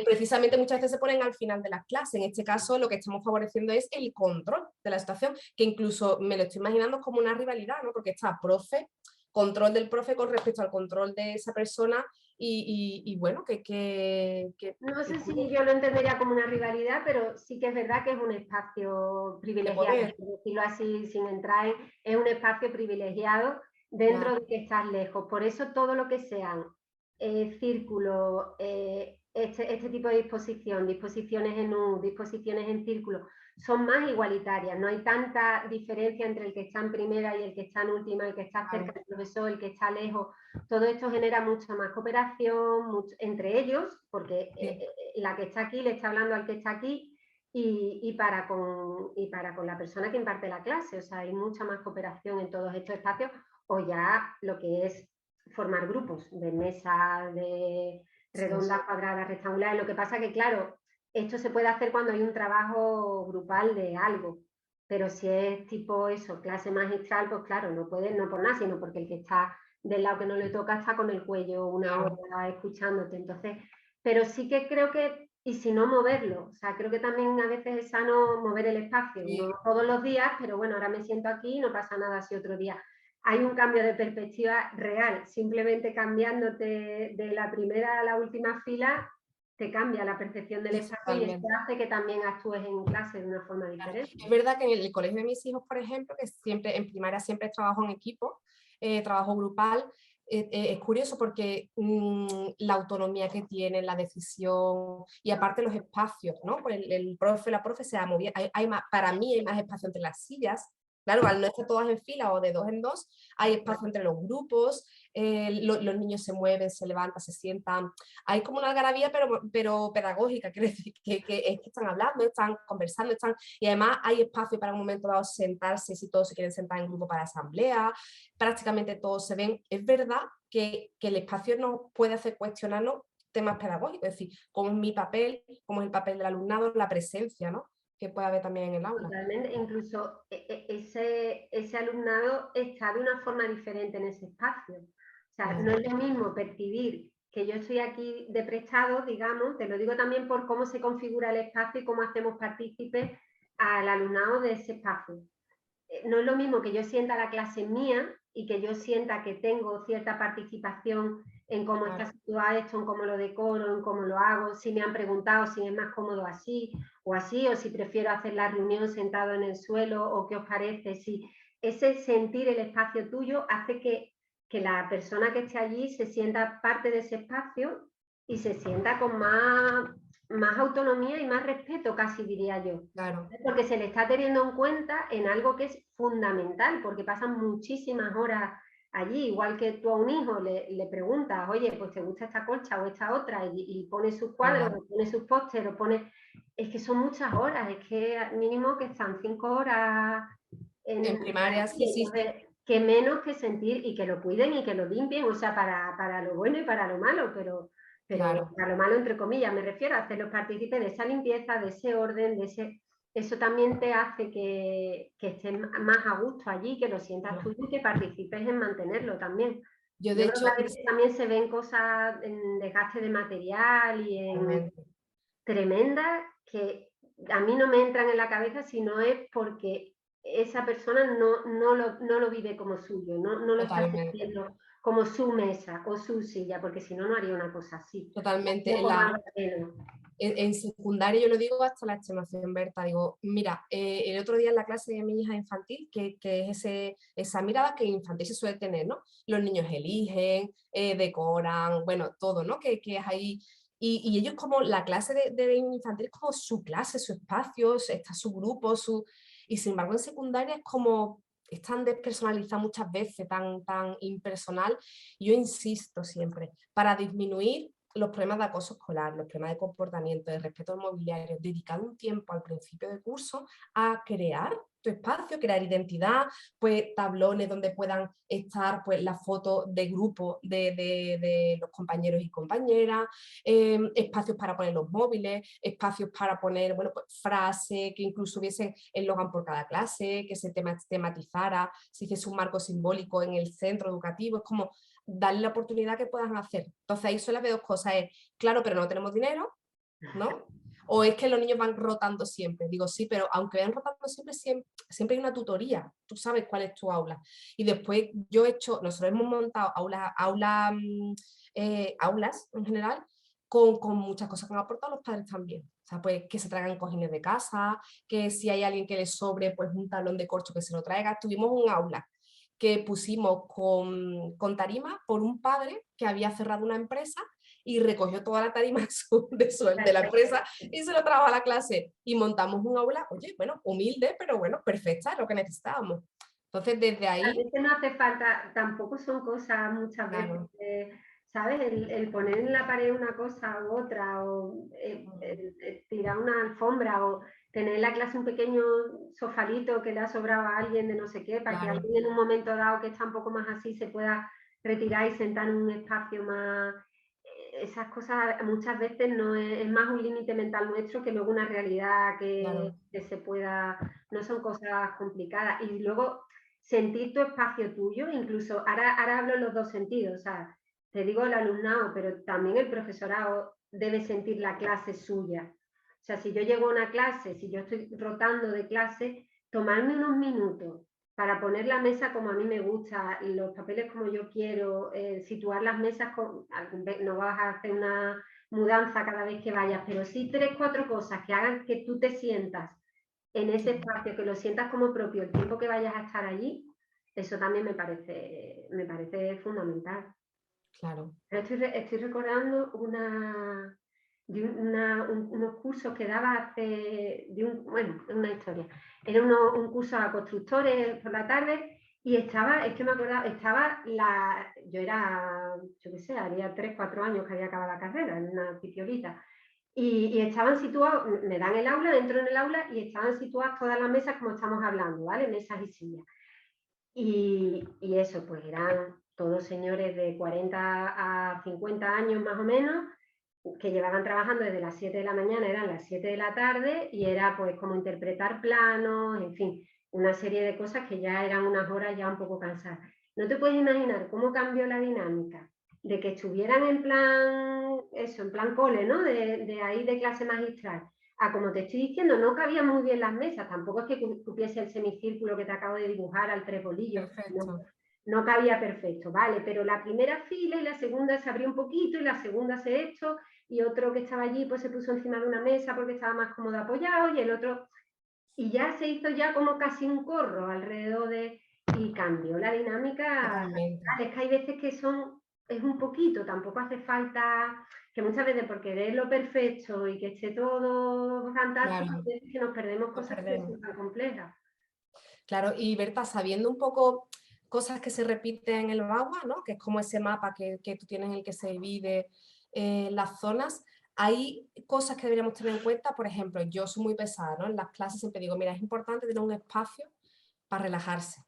Precisamente muchas veces se ponen al final de las clases. En este caso lo que estamos favoreciendo es el control de la situación, que incluso me lo estoy imaginando como una rivalidad, ¿no? Porque está control del profe con respecto al control de esa persona y bueno, no sé si yo lo entendería como una rivalidad, pero sí que es verdad que es un espacio privilegiado, por decirlo así, sin entrar es un espacio privilegiado dentro de que estás lejos. Por eso todo lo que sean círculo, este tipo de disposición, disposiciones en U, disposiciones en círculo, son más igualitarias, no hay tanta diferencia entre el que está en primera y el que está en última, el que está cerca del profesor, el que está lejos. Todo esto genera mucha más cooperación entre ellos, porque la que está aquí le está hablando al que está aquí y para con la persona que imparte la clase. O sea, hay mucha más cooperación en todos estos espacios, o ya lo que es formar grupos de mesas, de redondas, cuadradas, rectangulares. Lo que pasa que, claro, esto se puede hacer cuando hay un trabajo grupal de algo, pero si es tipo eso, clase magistral, pues claro, no puedes, no por nada, sino porque el que está del lado que no le toca está con el cuello una hora escuchándote. Entonces, pero sí que creo que, y si no moverlo, o sea, creo que también a veces es sano mover el espacio, no todos los días, pero bueno, ahora me siento aquí y no pasa nada si otro día hay un cambio de perspectiva real, simplemente cambiándote de la primera a la última fila, te cambia la percepción del espacio y eso hace que también actúes en clase de una forma diferente. Es verdad que en el colegio de mis hijos, por ejemplo, que siempre en primaria siempre es trabajo en equipo, trabajo grupal, es curioso porque la autonomía que tienen, la decisión y aparte los espacios, ¿no? Pues el profe, la profe se ha movido, para mí hay más espacio entre las sillas. Claro, al no estar todas en fila o de dos en dos, hay espacio entre los grupos, los niños se mueven, se levantan, se sientan. Hay como una algarabía, pero pedagógica, quiere decir que es que están hablando, están conversando, y además hay espacio para un momento dado sentarse, si todos se quieren sentar en grupo para asamblea, prácticamente todos se ven. Es verdad que el espacio nos puede hacer cuestionarnos temas pedagógicos, es decir, cómo es mi papel, cómo es el papel del alumnado, la presencia, ¿no?, que puede haber también en el aula. Totalmente, incluso ese alumnado está de una forma diferente en ese espacio. O sea, no es lo mismo percibir que yo estoy aquí de prestado, digamos, te lo digo también por cómo se configura el espacio y cómo hacemos partícipes al alumnado de ese espacio. No es lo mismo que yo sienta la clase mía y que yo sienta que tengo cierta participación en cómo está situado esto, en cómo lo decoro, en cómo lo hago, si me han preguntado si es más cómodo así, o si prefiero hacer la reunión sentado en el suelo, o qué os parece. Si ese sentir el espacio tuyo hace que la persona que esté allí se sienta parte de ese espacio y se sienta con más autonomía y más respeto, casi diría yo. Claro. Porque se le está teniendo en cuenta en algo que es fundamental, porque pasan muchísimas horas allí, igual que tú a un hijo le preguntas, oye, pues ¿te gusta esta colcha o esta otra? Y pone sus cuadros, o pone sus pósteres, es que son muchas horas, es que mínimo que están 5 horas en primaria, sí. Que menos que sentir y que lo cuiden y que lo limpien, o sea, para lo bueno y para lo malo, pero claro, para lo malo entre comillas, me refiero a hacerlos partícipes de esa limpieza, de ese orden, eso también te hace que estés más a gusto allí, que lo sientas tuyo y que participes en mantenerlo también. Yo de hecho creo que a veces también se ven cosas en desgaste de material y en tremendas que a mí no me entran en la cabeza si no es porque esa persona no lo vive como suyo, no lo está sintiendo como su mesa o su silla, porque si no, no haría una cosa así. Totalmente. En secundaria yo lo digo hasta la extenuación, Berta, digo, mira, el otro día en la clase de mi hija infantil, que es esa mirada que infantil se suele tener, ¿no? Los niños eligen, decoran, bueno, todo, ¿no? Que es ahí. Y ellos como la clase de infantil es como su clase, su espacio, está su grupo, y sin embargo en secundaria es como es tan despersonalizado muchas veces, tan impersonal. Yo insisto siempre, para disminuir los problemas de acoso escolar, los problemas de comportamiento, de respeto al mobiliario, dedicar un tiempo al principio de curso a crear tu espacio, crear identidad, pues tablones donde puedan estar pues las fotos de grupo de los compañeros y compañeras, espacios para poner los móviles, espacios para poner, bueno, pues frases que incluso hubiesen eslogan por cada clase, que se tematizara, si hiciese un marco simbólico en el centro educativo, es como darle la oportunidad que puedan hacer. Entonces ahí solo veo dos cosas, claro, pero no tenemos dinero, ¿no? O es que los niños van rotando siempre. Digo, sí, pero aunque vayan rotando siempre hay una tutoría. Tú sabes cuál es tu aula. Y después nosotros hemos montado aulas en general con muchas cosas que han aportado los padres también. O sea, pues que se traigan cojines de casa, que si hay alguien que les sobre, pues un tablón de corcho que se lo traiga. Tuvimos un aula que pusimos con tarima por un padre que había cerrado una empresa y recogió toda la tarima de la empresa y se lo trajo a la clase y montamos un aula, oye, bueno, humilde, pero bueno, perfecta, lo que necesitábamos. Entonces, desde A ahí, veces no hace falta, tampoco son cosas muchas veces, claro, ¿sabes? El poner en la pared una cosa u otra, o tirar una alfombra, o tener en la clase un pequeño sofalito que le ha sobrado a alguien de no sé qué, para que claro, alguien en un momento dado que está un poco más así se pueda retirar y sentar en un espacio más... Esas cosas muchas veces no es más un límite mental nuestro que luego una realidad claro, que se pueda... No son cosas complicadas. Y luego sentir tu espacio tuyo, incluso ahora hablo en los dos sentidos, o sea, te digo el alumnado, pero también el profesorado debe sentir la clase suya. O sea, si yo llego a una clase, si yo estoy rotando de clase, tomarme unos minutos para poner la mesa como a mí me gusta, los papeles como yo quiero, situar las mesas, no vas a hacer una mudanza cada vez que vayas, pero sí 3, 4 cosas que hagan que tú te sientas en ese espacio, que lo sientas como propio el tiempo que vayas a estar allí, eso también me parece fundamental. claro. Estoy recordando unos cursos que daba hace, bueno, es una historia, era un curso a constructores por la tarde y estaba, es que me acordaba, yo qué sé, haría 3, 4 años que había acabado la carrera, en una pitiolita. Y estaban situados, me dan el aula, entro en el aula y estaban situadas todas las mesas como estamos hablando, ¿vale? Mesas y sillas. Y eso, pues eran todos señores de 40 a 50 años más o menos, que llevaban trabajando desde las 7 de la mañana, eran las 7 de la tarde, y era pues como interpretar planos, en fin, una serie de cosas que ya eran unas horas ya un poco cansadas. No te puedes imaginar cómo cambió la dinámica de que estuvieran en plan, eso, en plan cole, ¿no? De ahí de clase magistral. Como te estoy diciendo, no cabían muy bien las mesas, tampoco es que cupiese el semicírculo que te acabo de dibujar al tres bolillos, no, Perfecto. no cabía perfecto, ¿vale? Pero la primera fila y la segunda se abrió un poquito y la segunda se esto, y otro que estaba allí pues se puso encima de una mesa porque estaba más cómodo apoyado, y el otro, y ya se hizo ya como casi un corro alrededor y cambió la dinámica. Totalmente. Es que hay veces que es un poquito, tampoco hace falta, que muchas veces por querer lo perfecto y que esté todo fantástico, Claro, es que nos perdemos nos cosas que perdemos. son tan complejas. Claro, y Berta, sabiendo un poco cosas que se repiten en el Bagua, ¿no? Que es como ese mapa que tú tienes en el que se divide las zonas, hay cosas que deberíamos tener en cuenta. Por ejemplo, yo soy muy pesada, ¿no? En las clases siempre digo, mira, es importante tener un espacio para relajarse,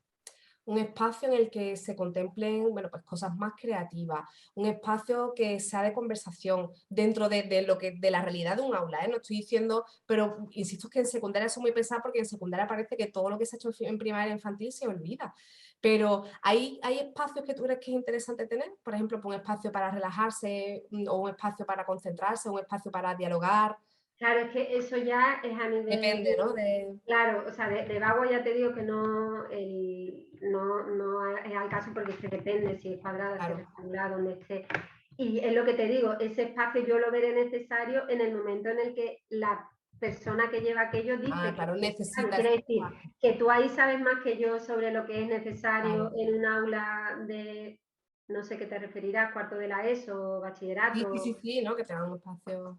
un espacio en el que se contemplen, bueno, pues cosas más creativas, un espacio que sea de conversación dentro de la realidad de un aula, ¿eh? No estoy diciendo, pero insisto que en secundaria son muy pesadas porque en secundaria parece que todo lo que se ha hecho en primaria infantil se olvida. Pero hay espacios que tú crees que es interesante tener, por ejemplo, un espacio para relajarse o un espacio para concentrarse, un espacio para dialogar, Claro, es que eso ya es a nivel, depende, ¿no? De, claro, o sea, de vago ya te digo que no, no es al caso porque es que depende si es cuadrada, si es claro. rectangular, donde esté. Y es lo que te digo, ese espacio yo lo veré necesario en el momento en el que la persona que lleva aquello dice Ah, que claro, es necesario. necesita Quiere ese decir espacio, que tú ahí sabes más que yo sobre lo que es necesario claro. en un aula de, no sé qué te referirás, cuarto de la ESO, Sí, sí, bachillerato. sí, sí, ¿no? Que tengan un espacio.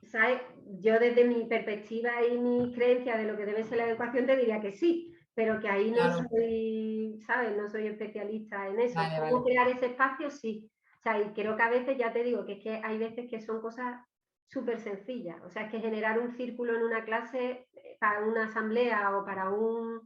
¿Sabes? Yo desde mi perspectiva y mi creencia de lo que debe ser la educación te diría que sí, pero que ahí no Claro, soy, ¿sabes? No soy especialista en eso. vale, ¿Cómo vale. crear ese espacio? Sí. O sea, y creo que a veces, ya te digo, que es que hay veces que son cosas súper sencillas. O sea, es que generar un círculo en una clase para una asamblea o para un...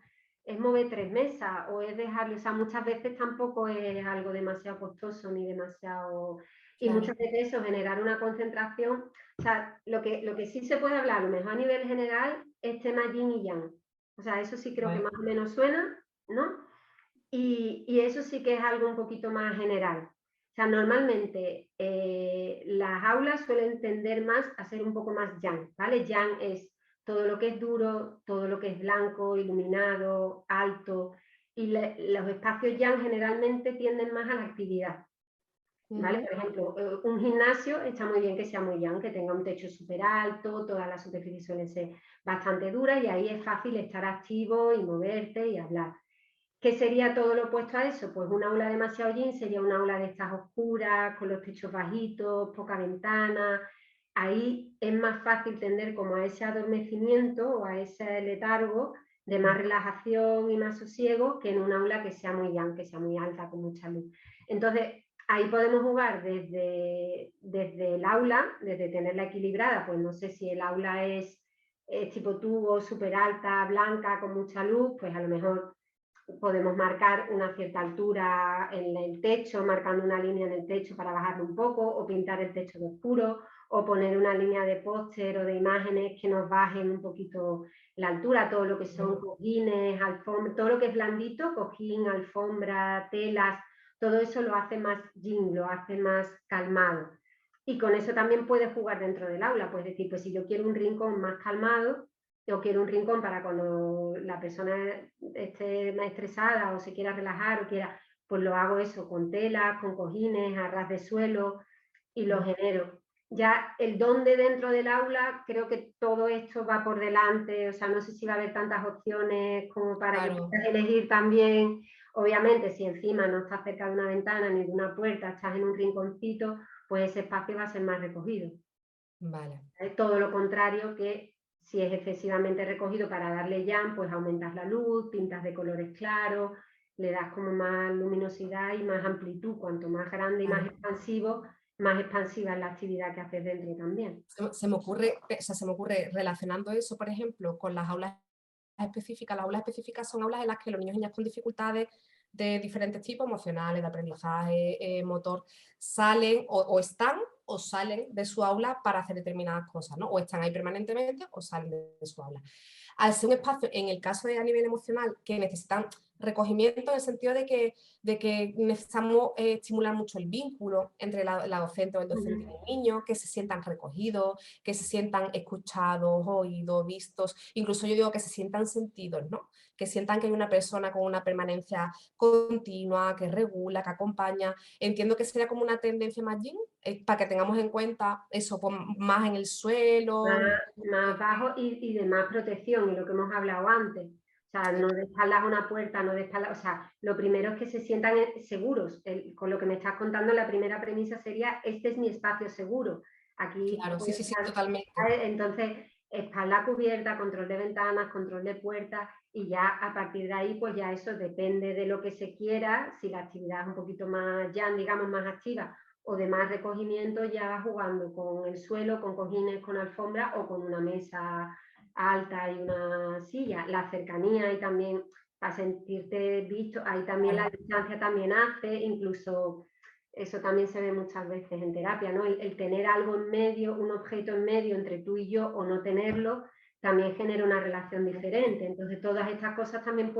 es mover 3 mesas o es dejarlo, o sea, muchas veces tampoco es algo demasiado costoso ni demasiado... Y Claro, muchas veces eso, generar una concentración, o sea, lo que sí se puede hablar, a lo mejor a nivel general, es tema yin y yang. O sea, eso sí creo que vale. más o menos suena, ¿no? Y eso sí que es algo un poquito más general. O sea, normalmente las aulas suelen tender más a ser un poco más yang, ¿vale? Yang es todo lo que es duro, todo lo que es blanco, iluminado, alto, y los espacios yang generalmente tienden más a la actividad. ¿Vale? Ujú. Por ejemplo, un gimnasio está muy bien que sea muy llano, que tenga un techo súper alto, todas las superficies suelen ser bastante duras y ahí es fácil estar activo y moverte y hablar. ¿Qué sería todo lo opuesto a eso? Pues un aula demasiado yin sería un aula de estas oscuras, con los techos bajitos, poca ventana. Ahí es más fácil tender como a ese adormecimiento o a ese letargo de más relajación y más sosiego que en un aula que sea muy yang, que sea muy alta, con mucha luz. Entonces, ahí podemos jugar desde el aula, desde tenerla equilibrada, pues no sé si el aula es tipo tubo, súper alta, blanca, con mucha luz, pues a lo mejor podemos marcar una cierta altura en el techo, marcando una línea en el techo para bajarlo un poco, o pintar el techo de oscuro, o poner una línea de póster o de imágenes que nos bajen un poquito la altura, todo lo que son cojines, alfombras, todo lo que es blandito, cojín, alfombra, telas, todo eso lo hace más yin, lo hace más calmado. Y con eso también puedes jugar dentro del aula, pues decir, pues si yo quiero un rincón más calmado, yo quiero un rincón para cuando la persona esté más estresada o se quiera relajar o quiera, pues lo hago eso con telas, con cojines, a ras de suelo y lo genero. Ya el dónde dentro del aula, creo que todo esto va por delante, o sea, no sé si va a haber tantas opciones como para que puedas elegir también. Obviamente, si encima no estás cerca de una ventana ni de una puerta, estás en un rinconcito, pues ese espacio va a ser más recogido. Vale. Es todo lo contrario que si es excesivamente recogido para darle llan, pues aumentas la luz, pintas de colores claros, le das como más luminosidad y más amplitud. Cuanto más grande y más expansivo, más expansiva es la actividad que haces dentro también. Se me ocurre, o sea, se me ocurre relacionando eso, por ejemplo, con las aulas específicas. Las aulas específicas son aulas en las que los niños y niñas con dificultades de diferentes tipos, emocionales, de aprendizaje, motor, salen o están o salen de su aula para hacer determinadas cosas, ¿no? O están ahí permanentemente o salen de su aula. Al ser un espacio, en el caso de a nivel emocional, que necesitan recogimiento en el sentido de que necesitamos estimular mucho el vínculo entre la docente o el docente y el niño, que se sientan recogidos, que se sientan escuchados, oídos, vistos, incluso yo digo que se sientan sentidos, ¿no? Que sientan que hay una persona con una permanencia continua, que regula, que acompaña. Entiendo que sería como una tendencia más yin, para que tengamos en cuenta eso, pues, más en el suelo. Más bajo y de más protección, y lo que hemos hablado antes. O sea, no de espaldas a una puerta, no de espaldas, o sea, lo primero es que se sientan seguros. Con lo que me estás contando, la primera premisa sería, este es mi espacio seguro. Aquí, Claro, sí, sí, sí, pues, totalmente. entonces, espalda cubierta, control de ventanas, control de puertas, y ya a partir de ahí, pues ya eso depende de lo que se quiera. Si la actividad es un poquito más, ya digamos, más activa, o de más recogimiento, ya vas jugando con el suelo, con cojines, con alfombra o con una mesa alta y una silla. La cercanía y también para sentirte visto, ahí también la distancia también hace, incluso eso también se ve muchas veces en terapia, ¿no? El tener algo en medio, un objeto en medio entre tú y yo o no tenerlo, también genera una relación diferente. Entonces todas estas cosas también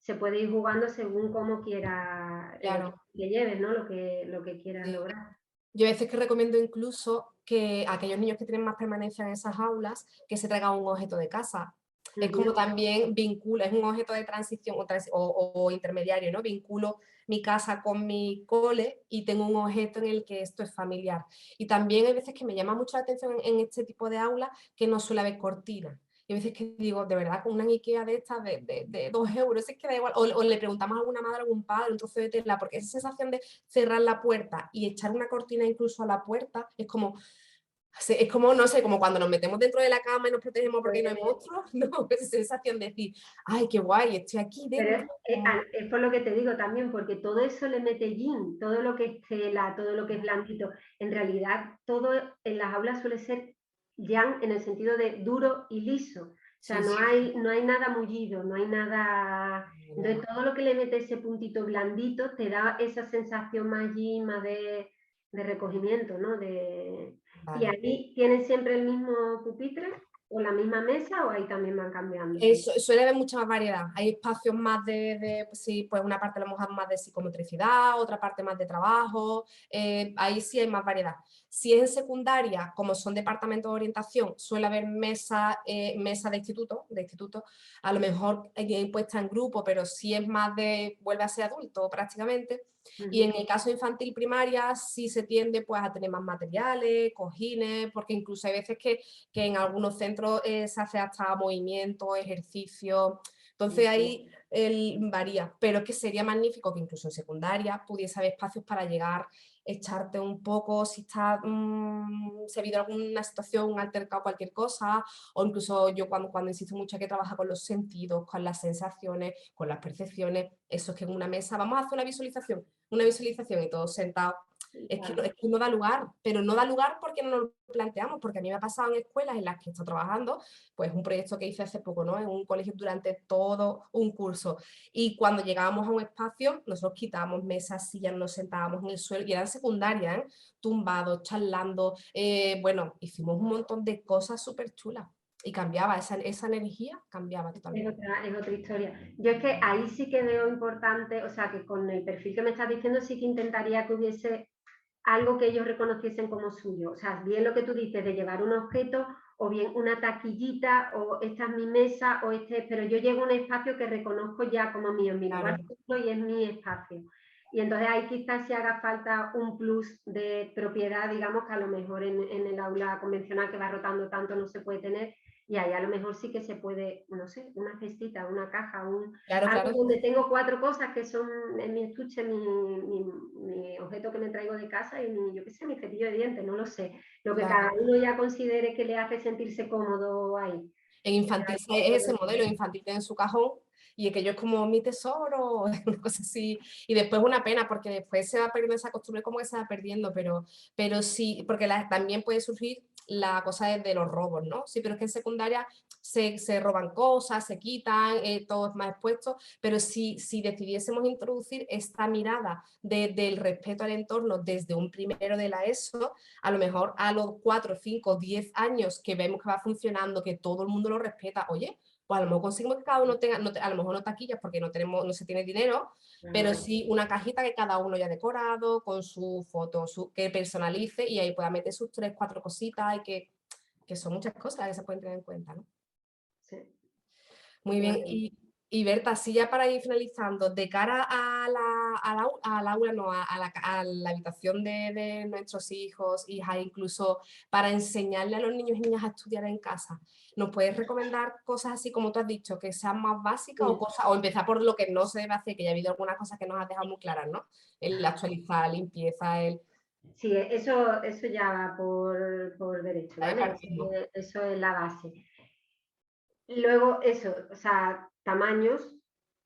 se puede ir jugando según cómo quiera Claro. que lleves, ¿no? Lo que quieras lograr. Yo a veces que recomiendo incluso que a aquellos niños que tienen más permanencia en esas aulas, que se traigan un objeto de casa. Es como también vincula, es un objeto de transición o intermediario, ¿no? Vinculo mi casa con mi cole y tengo un objeto en el que esto es familiar. Y también hay veces que me llama mucho la atención en este tipo de aulas que no suele haber cortina. Y a veces que digo, de verdad, con una IKEA de estas de 2 euros, es que da igual. O le preguntamos a alguna madre, a algún padre, un trozo de tela, porque esa sensación de cerrar la puerta y echar una cortina incluso a la puerta es como, no sé, como cuando nos metemos dentro de la cama y nos protegemos porque no hay monstruos, ¿no? Esa sensación de decir, ay, qué guay, estoy aquí Pero dentro. es por lo que te digo también, porque todo eso le mete yin, todo lo que es tela, todo lo que es blandito. En realidad, todo en las aulas suele ser yang en el sentido de duro y liso. O sea, Sí, no hay nada mullido, no hay nada. Entonces, todo lo que le mete ese puntito blandito te da esa sensación más yin, más de recogimiento, ¿no? ¿Y vale. ahí tienen siempre el mismo pupitre o la misma mesa o ahí también van cambiando? Suele haber mucha más variedad. Hay espacios más pues sí, pues una parte a lo mejor más de psicomotricidad, otra parte más de trabajo, ahí sí hay más variedad. Si es en secundaria, como son departamentos de orientación, suele haber mesa de instituto, a lo mejor puesta en grupo, pero sí es más vuelve a ser adulto prácticamente. Y en el caso infantil primaria sí se tiende pues a tener más materiales, cojines, porque incluso hay veces que en algunos centros se hace hasta movimiento, ejercicio. Entonces ahí varía, pero es que sería magnífico que incluso en secundaria pudiese haber espacios para llegar, echarte un poco si está, si ha habido alguna situación, un altercado, cualquier cosa, o incluso yo cuando insisto mucho hay que trabajar con los sentidos, con las sensaciones, con las percepciones, eso es que en una mesa vamos a hacer una visualización y todos sentados. Es que no da lugar, pero no da lugar porque no nos lo planteamos, porque a mí me ha pasado en escuelas en las que estoy trabajando, pues un proyecto que hice hace poco, ¿no? En un colegio durante todo un curso. Y cuando llegábamos a un espacio, nosotros quitábamos mesas, sillas, nos sentábamos en el suelo, y eran secundarias, ¿eh? Tumbados, charlando, bueno, hicimos un montón de cosas súper chulas. Y cambiaba, esa energía cambiaba totalmente. Es otra historia. Yo es que ahí sí que veo importante, o sea, que con el perfil que me estás diciendo sí que intentaría que hubiese algo que ellos reconociesen como suyo. O sea, bien lo que tú dices de llevar un objeto o bien una taquillita o esta es mi mesa o pero yo llego a un espacio que reconozco ya como mío, en mi lugar y es mi espacio. Y entonces ahí quizás si haga falta un plus de propiedad, digamos que a lo mejor en el aula convencional que va rotando tanto no se puede tener, y ahí a lo mejor sí que se puede, no sé, una cestita, una caja, algo donde tengo 4 cosas que son en mi estuche, mi objeto que me traigo de casa y yo qué sé, mi cepillo de dientes, no lo sé. Lo que cada uno ya considere que le hace sentirse cómodo ahí. En infantil es ese modelo, infantil en su cajón, y aquello es como mi tesoro, una cosa así, y después una pena, porque después se va perdiendo esa costumbre, como que se va perdiendo, pero sí, porque también puede surgir la cosa de los robos, ¿no? Sí, pero es que en secundaria se roban cosas, se quitan, todo es más expuesto, pero si decidiésemos introducir esta mirada del respeto al entorno desde un primero de la ESO, a lo mejor a los 4, 5, 10 años que vemos que va funcionando, que todo el mundo lo respeta, oye, pues a lo mejor conseguimos que cada uno tenga, a lo mejor no taquillas porque no se tiene dinero, pero sí una cajita que cada uno haya decorado con su foto, que personalice y ahí pueda meter sus 3, 4 cositas y que son muchas cosas que se pueden tener en cuenta, ¿no? Sí. Muy bien, y Berta, así ya para ir finalizando, de cara al aula, no, a la habitación de nuestros hijos, hijas, incluso para enseñarle a los niños y niñas a estudiar en casa, ¿nos puedes recomendar cosas así como tú has dicho, que sean más básicas o empezar por lo que no se debe hacer, que ya ha habido algunas cosas que nos has dejado muy claras, ¿no? El actualizar, la limpieza, Sí, eso ya va por derecho, ¿vale? Eso es la base. Luego, eso, o sea, tamaños.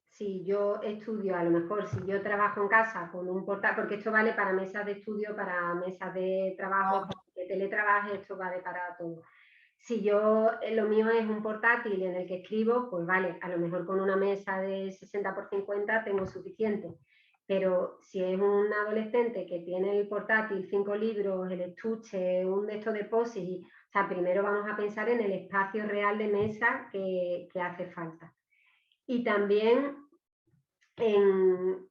Si yo estudio, a lo mejor, si yo trabajo en casa con un portátil, porque esto vale para mesas de estudio, para mesas de trabajo, para que teletrabaje, esto vale para todo. Si yo, lo mío es un portátil en el que escribo, pues vale, a lo mejor con una mesa de 60 por 50 tengo suficiente. Pero si es un adolescente que tiene el portátil, 5 libros, el estuche, un de estos de POSIT, o sea, primero vamos a pensar en el espacio real de mesa que hace falta. Y también en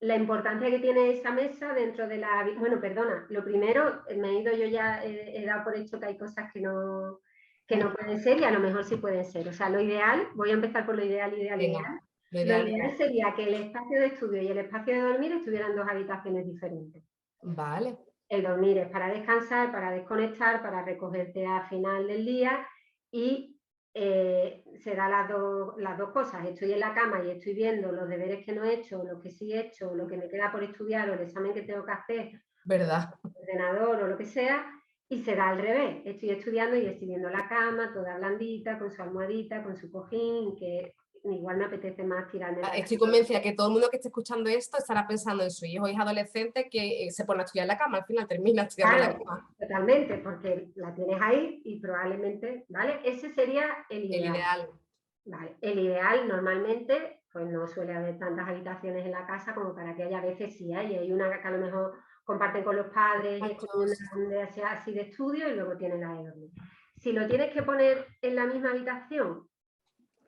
la importancia que tiene esa mesa dentro de la... Bueno, perdona, lo primero, me he ido yo ya, he dado por hecho que hay cosas que no pueden ser y a lo mejor sí pueden ser. O sea, lo ideal, voy a empezar por lo ideal. Lo ideal sería que el espacio de estudio y el espacio de dormir estuvieran en 2 habitaciones diferentes. Vale. El dormir es para descansar, para desconectar, para recogerte al final del día y se da las dos cosas. Estoy en la cama y estoy viendo los deberes que no he hecho, los que sí he hecho, lo que me queda por estudiar o el examen que tengo que hacer, ¿Verdad? el ordenador o lo que sea, y se da al revés. Estoy estudiando y estoy viendo la cama, toda blandita, con su almohadita, con su cojín, que igual me apetece más tirarme la Estoy convencida que todo el mundo que esté escuchando esto estará pensando en su hijo o hija adolescente que se pone a estudiar en la cama, al final termina estudiando en la cama. Totalmente, porque la tienes ahí y probablemente, ¿vale? Ese sería el ideal. Vale. El ideal normalmente, pues no suele haber tantas habitaciones en la casa como para que haya veces sí hay una que a lo mejor comparten con los padres y es como una así de estudio y luego tienen la de dormir. Si lo tienes que poner en la misma habitación,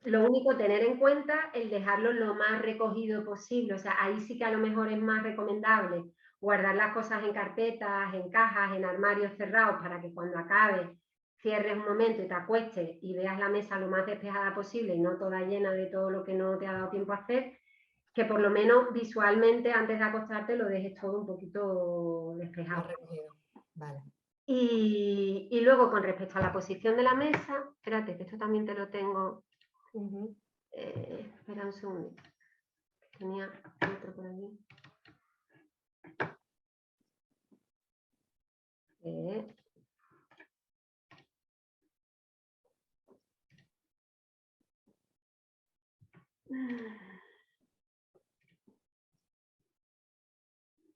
lo único, tener en cuenta el dejarlo lo más recogido posible. O sea, ahí sí que a lo mejor es más recomendable guardar las cosas en carpetas, en cajas, en armarios cerrados para que cuando acabe cierres un momento y te acuestes y veas la mesa lo más despejada posible y no toda llena de todo lo que no te ha dado tiempo a hacer, que por lo menos visualmente antes de acostarte lo dejes todo un poquito despejado. Vale. Y luego con respecto a la posición de la mesa, espérate que esto también te lo tengo... Espera un segundo. Tenía otro por aquí.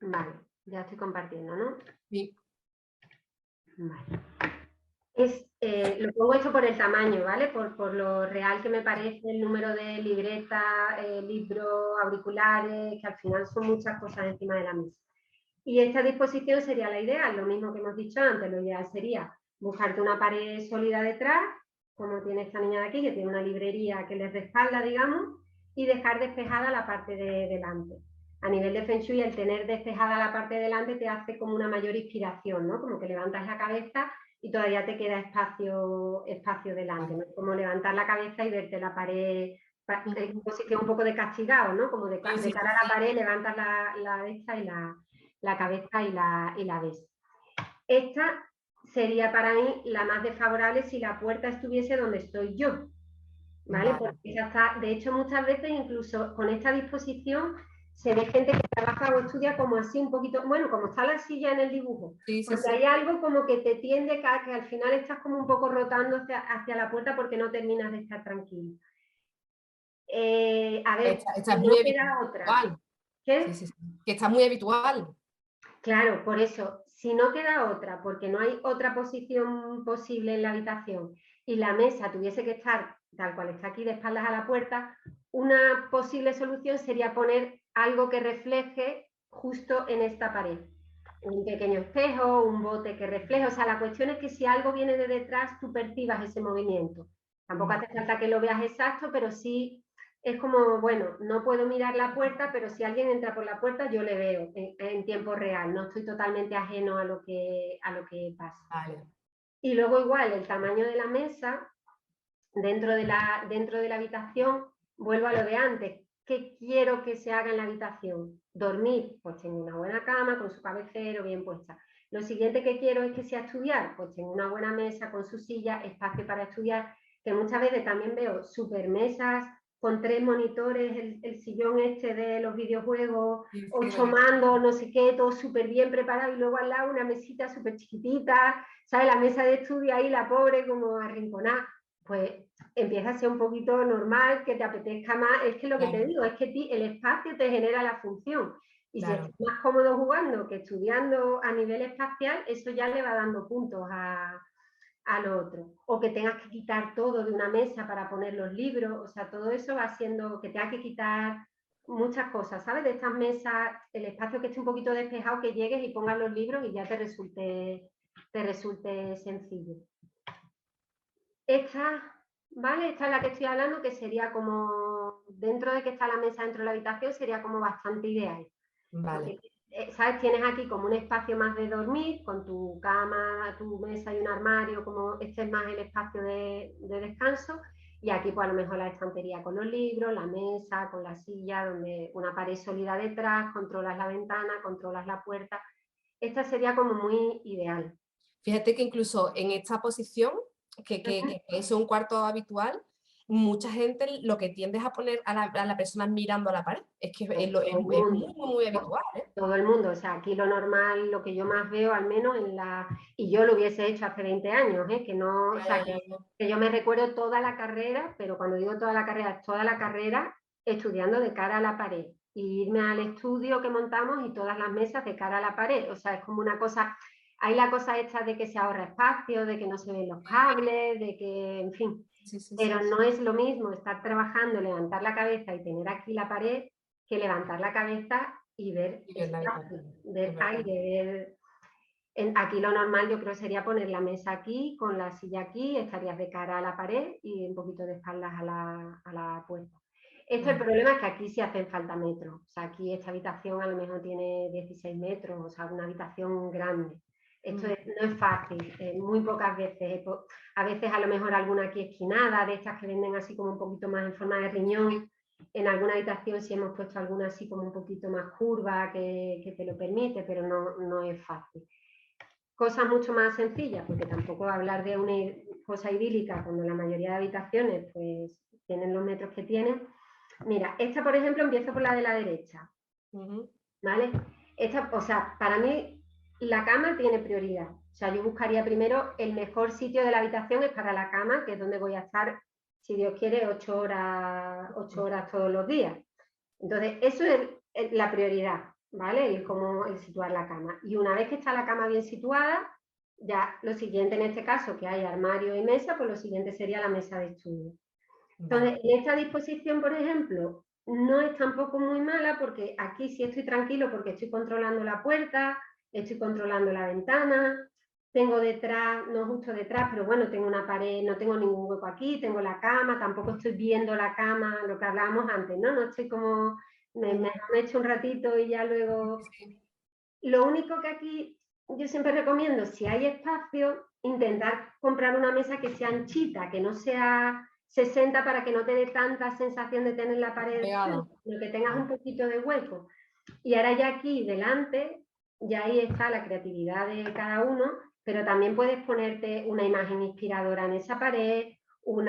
Vale, ya estoy compartiendo, ¿no? Sí. Vale. Lo pongo hecho por el tamaño, ¿vale? Por lo real que me parece el número de libretas, libros, auriculares, que al final son muchas cosas encima de la mesa. Y esta disposición sería la ideal, lo mismo que hemos dicho antes, lo ideal sería buscarte una pared sólida detrás, como tiene esta niña de aquí, que tiene una librería que les respalda, digamos, y dejar despejada la parte de delante. A nivel de Feng Shui, el tener despejada la parte de delante te hace como una mayor inspiración, ¿no? Como que levantas la cabeza y todavía te queda espacio delante, ¿no? Como levantar la cabeza y verte la pared, como si fuera un poco de castigado, ¿no? Como de cara a la pared, levantas la esta y la cabeza y la ves. Esta sería para mí la más desfavorable si la puerta estuviese donde estoy yo, ¿vale? Porque ya está, de hecho, muchas veces incluso con esta disposición se ve gente que trabaja o estudia como así un poquito, bueno, como está la silla en el dibujo, porque hay algo como que te tiende a que al final estás como un poco rotando hacia la puerta porque no terminas de estar tranquilo. A ver, esta es muy habitual. otra. ¿Qué? Sí. Que está muy habitual. Claro, por eso, si no queda otra, porque no hay otra posición posible en la habitación y la mesa tuviese que estar tal cual está aquí de espaldas a la puerta, una posible solución sería poner algo que refleje justo en esta pared. Un pequeño espejo, un bote que refleje, o sea, la cuestión es que si algo viene de detrás, tú percibas ese movimiento. Tampoco hace falta que lo veas exacto, pero sí es como, bueno, no puedo mirar la puerta, pero si alguien entra por la puerta, yo le veo en tiempo real, no estoy totalmente ajeno a lo que pasa. Vale. Y luego igual, el tamaño de la mesa, dentro de la habitación, vuelvo a lo de antes, ¿qué quiero que se haga en la habitación? Dormir, pues tengo una buena cama con su cabecero bien puesta. Lo siguiente que quiero es que sea estudiar, pues tengo una buena mesa con su silla, espacio para estudiar, que muchas veces también veo super mesas con 3 monitores, el sillón este de los videojuegos, 8 mandos, no sé qué, todo súper bien preparado, y luego al lado una mesita súper chiquitita, ¿sabes? La mesa de estudio ahí, la pobre, como arrinconada. Pues empieza a ser un poquito normal, que te apetezca más. Es que lo que te digo, es que el espacio te genera la función. Y si estás más cómodo jugando que estudiando a nivel espacial, eso ya le va dando puntos al otro. O que tengas que quitar todo de una mesa para poner los libros, o sea, todo eso va siendo que tengas que quitar muchas cosas, ¿sabes? De estas mesas, el espacio que esté un poquito despejado, que llegues y pongas los libros y ya te resulte sencillo. Esta, ¿vale? Esta es la que estoy hablando, que sería como, dentro de que está la mesa dentro de la habitación, sería como bastante ideal. Vale. Porque, ¿sabes? Tienes aquí como un espacio más de dormir, con tu cama, tu mesa y un armario, como este es más el espacio de descanso, y aquí pues a lo mejor la estantería con los libros, la mesa, con la silla, donde una pared sólida detrás, controlas la ventana, controlas la puerta. Esta sería como muy ideal. Fíjate que incluso en esta posición, que es un cuarto habitual, mucha gente lo que tiende es a poner a la persona mirando a la pared. Es que es muy habitual, ¿eh? Todo el mundo, o sea, aquí lo normal, lo que yo más veo, al menos y yo lo hubiese hecho hace 20 años, que no, o sea, que yo me recuerdo toda la carrera, pero cuando digo toda la carrera, es toda la carrera estudiando de cara a la pared, y irme al estudio que montamos y todas las mesas de cara a la pared, o sea, es como una cosa, hay la cosa esta de que se ahorra espacio, de que no se ven los cables, de que, en fin, pero no es lo mismo estar trabajando, levantar la cabeza y tener aquí la pared, que levantar la cabeza y ver aire, aquí lo normal yo creo sería poner la mesa aquí, con la silla aquí, estarías de cara a la pared y un poquito de espaldas a la puerta. El problema es que aquí sí hacen falta metros, o sea, aquí esta habitación a lo mejor tiene 16 metros, o sea, una habitación grande. Esto no es fácil, muy pocas veces, a veces a lo mejor alguna aquí esquinada, de estas que venden así como un poquito más en forma de riñón. En alguna habitación sí hemos puesto alguna así como un poquito más curva que te lo permite, pero no es fácil. Cosas mucho más sencillas, porque tampoco hablar de una cosa idílica cuando la mayoría de habitaciones pues tienen los metros que tienen. Mira, esta, por ejemplo, empiezo por la de la derecha, ¿vale? Esta, o sea, para mí la cama tiene prioridad. O sea, yo buscaría primero el mejor sitio de la habitación es para la cama, que es donde voy a estar, si Dios quiere, 8 horas todos los días. Entonces, eso es la prioridad, ¿vale? El situar la cama. Y una vez que está la cama bien situada, ya lo siguiente en este caso, que hay armario y mesa, pues lo siguiente sería la mesa de estudio. Entonces, en esta disposición, por ejemplo, no es tampoco muy mala porque aquí sí estoy tranquilo porque estoy controlando la puerta, estoy controlando la ventana, tengo detrás, no justo detrás, pero bueno, tengo una pared, no tengo ningún hueco aquí, tengo la cama, tampoco estoy viendo la cama, lo que hablábamos antes, ¿no? No estoy como, me echo un ratito y ya luego... Sí. Lo único que aquí yo siempre recomiendo, si hay espacio, intentar comprar una mesa que sea anchita, que no sea 60 para que no te dé tanta sensación de tener la pared, sino que tengas un poquito de hueco. Y ahora ya aquí delante, ya ahí está la creatividad de cada uno, pero también puedes ponerte una imagen inspiradora en esa pared, un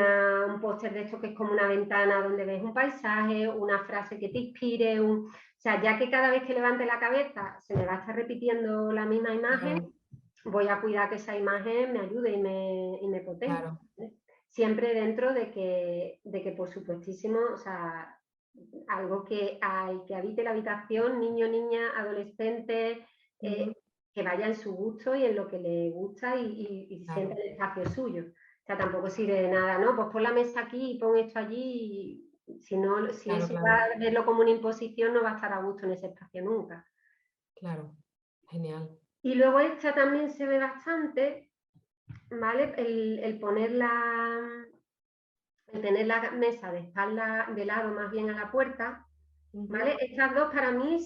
póster de esto que es como una ventana donde ves un paisaje, una frase que te inspire, o sea, ya que cada vez que levante la cabeza se me va a estar repitiendo la misma imagen, voy a cuidar que esa imagen me ayude y me potencie. ¿Vale? Siempre dentro de que, por supuestísimo, o sea, algo que habite la habitación, niño, niña, adolescente, que vaya en su gusto y en lo que le gusta y sienta el espacio suyo. O sea, tampoco sirve de nada, ¿no? Pues pon la mesa aquí y pon esto allí. Si eso va a verlo como una imposición, no va a estar a gusto en ese espacio nunca. Claro, genial. Y luego esta también se ve bastante, ¿vale? El tener la mesa de espalda, de lado más bien a la puerta, ¿vale? Estas dos para mí,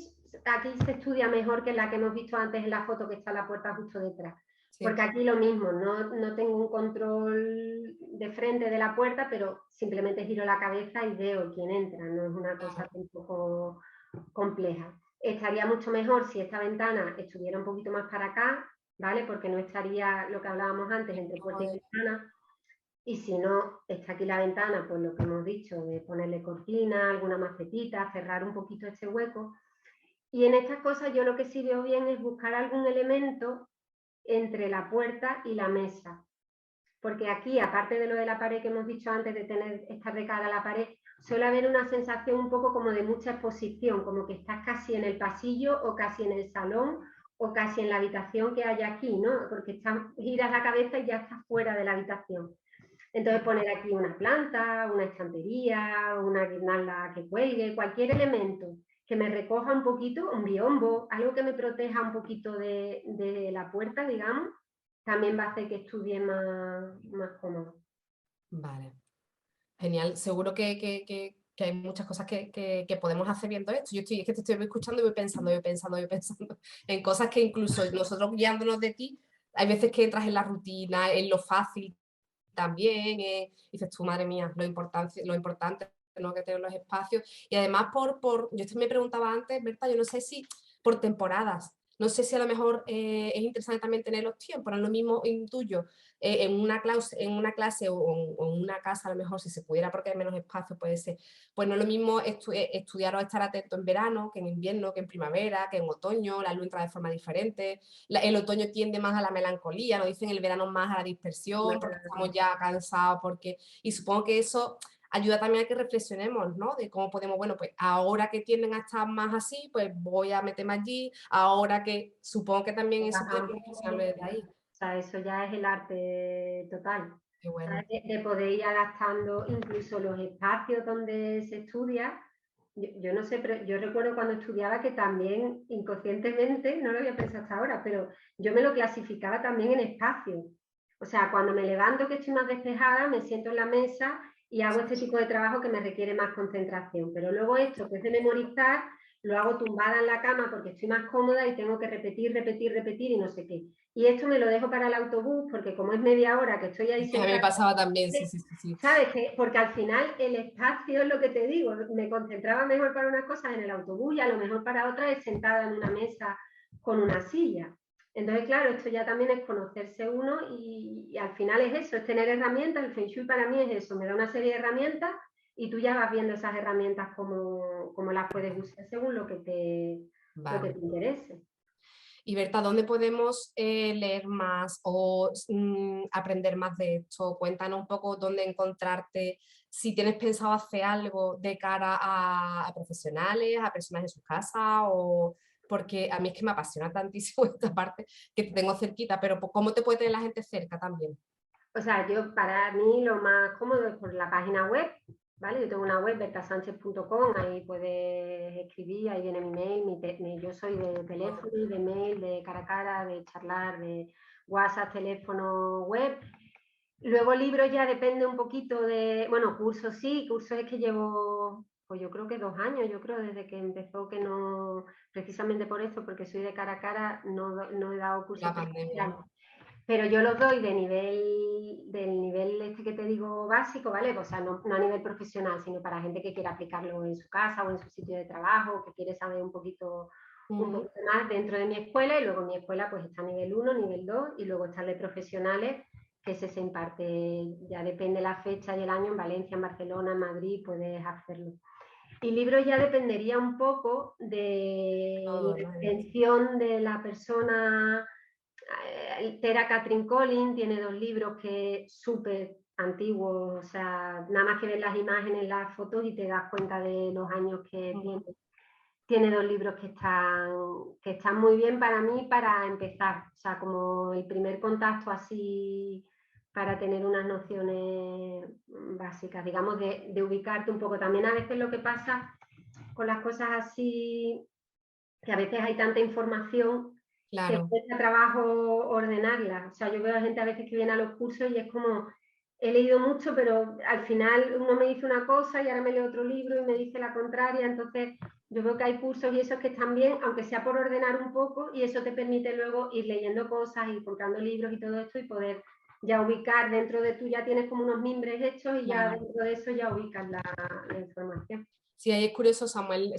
aquí se estudia mejor que la que hemos visto antes en la foto que está la puerta justo detrás. Sí. Porque aquí lo mismo, no tengo un control de frente de la puerta, pero simplemente giro la cabeza y veo quién entra, no es una cosa un poco compleja. Estaría mucho mejor si esta ventana estuviera un poquito más para acá, ¿vale? Porque no estaría lo que hablábamos antes entre puerta y ventana. Y si no, está aquí la ventana, pues lo que hemos dicho, de ponerle cortina, alguna macetita, cerrar un poquito este hueco. Y en estas cosas yo lo que sí veo bien es buscar algún elemento entre la puerta y la mesa. Porque aquí, aparte de lo de la pared que hemos dicho antes, de estar de cara a la pared, suele haber una sensación un poco como de mucha exposición, como que estás casi en el pasillo o casi en el salón o casi en la habitación que hay aquí, ¿no? Porque giras la cabeza y ya estás fuera de la habitación. Entonces poner aquí una planta, una estantería, una guirnalda que cuelgue, cualquier elemento que me recoja un poquito, un biombo, algo que me proteja un poquito de la puerta, digamos, también va a hacer que estudie más cómodo. Vale, genial. Seguro que hay muchas cosas que podemos hacer viendo esto. Es que te estoy escuchando y voy pensando en cosas que incluso nosotros guiándonos de ti, hay veces que entras en la rutina, en lo fácil también, dices tú, madre mía, lo importante ¿no? que tener los espacios. Y además, yo esto me preguntaba antes, Berta, yo no sé si por temporadas, no sé si a lo mejor es interesante también tener los tiempos, no es lo mismo intuyo en una clase o en una casa, a lo mejor si se pudiera porque hay menos espacio puede ser, pues no es lo mismo estudiar o estar atento en verano que en invierno, que en primavera, que en otoño, la luz entra de forma diferente, el otoño tiende más a la melancolía, nos dicen el verano más a la dispersión, porque estamos ya cansados, y supongo que eso ayuda también a que reflexionemos, ¿no? De cómo podemos, bueno, pues ahora que tienden a estar más así, pues voy a meterme allí, ahora que supongo que también eso puede reflexionarlo desde ahí. O sea, eso ya es el arte total. Qué bueno. De poder ir adaptando incluso los espacios donde se estudia. Yo no sé, pero yo recuerdo cuando estudiaba que también inconscientemente, no lo había pensado hasta ahora, pero yo me lo clasificaba también en espacios. O sea, cuando me levanto que estoy más despejada, me siento en la mesa y hago este tipo de trabajo que me requiere más concentración. Pero luego esto, que es de memorizar, lo hago tumbada en la cama porque estoy más cómoda y tengo que repetir y no sé qué. Y esto me lo dejo para el autobús porque como es media hora que estoy ahí sentada... A mí me pasaba también, sí. ¿Sabes qué? Porque al final el espacio es lo que te digo, me concentraba mejor para unas cosas en el autobús y a lo mejor para otras es sentada en una mesa con una silla. Entonces, claro, esto ya también es conocerse uno y al final es eso, es tener herramientas. El Feng Shui para mí es eso, me da una serie de herramientas y tú ya vas viendo esas herramientas cómo las puedes usar según lo que Vale. te interese. Y Berta, ¿dónde podemos leer más o aprender más de esto? Cuéntanos un poco dónde encontrarte, si tienes pensado hacer algo de cara a profesionales, a personas en sus casas, o porque a mí es que me apasiona tantísimo esta parte que te tengo cerquita, pero ¿cómo te puede tener la gente cerca también? O sea, para mí lo más cómodo es por la página web, ¿vale? Yo tengo una web, bertasanchez.com, ahí puedes escribir, ahí viene mi mail, yo soy de teléfono, de mail, de cara a cara, de charlar, de WhatsApp, teléfono, web. Luego libros ya depende un poquito de, bueno, cursos sí, cursos es que llevo, pues yo creo que 2 años, yo creo, desde que empezó, que no, precisamente por eso, porque soy de cara a cara, no he dado cursos La pandemia. presenciales. Pero yo los doy del nivel este que te digo básico, ¿vale? O sea, no a nivel profesional, sino para gente que quiera aplicarlo en su casa o en su sitio de trabajo, que quiere saber un poquito más dentro de mi escuela, y luego mi escuela pues está a nivel 1, nivel 2, y luego está el de profesionales, que ese se imparte, ya depende la fecha y el año, en Valencia, en Barcelona, en Madrid, puedes hacerlo. Y libros ya dependería un poco de la intención de la persona. Tera Catherine Collins tiene 2 libros que súper antiguos, o sea, nada más que ver las imágenes, las fotos y te das cuenta de los años que tiene. Tiene 2 libros que están muy bien para mí para empezar, o sea, como el primer contacto así para tener unas nociones básicas, digamos, de ubicarte un poco. También a veces lo que pasa con las cosas así, que a veces hay tanta información que cuesta trabajo ordenarla. O sea, yo veo a gente a veces que viene a los cursos y es como, he leído mucho, pero al final uno me dice una cosa y ahora me lee otro libro y me dice la contraria. Entonces, yo veo que hay cursos y esos que están bien, aunque sea por ordenar un poco, y eso te permite luego ir leyendo cosas y comprando libros y todo esto y poder ya ubicar dentro de tú, ya tienes como unos mimbres hechos y ya dentro de eso ya ubicas la información. Sí, ahí es curioso, Samuel,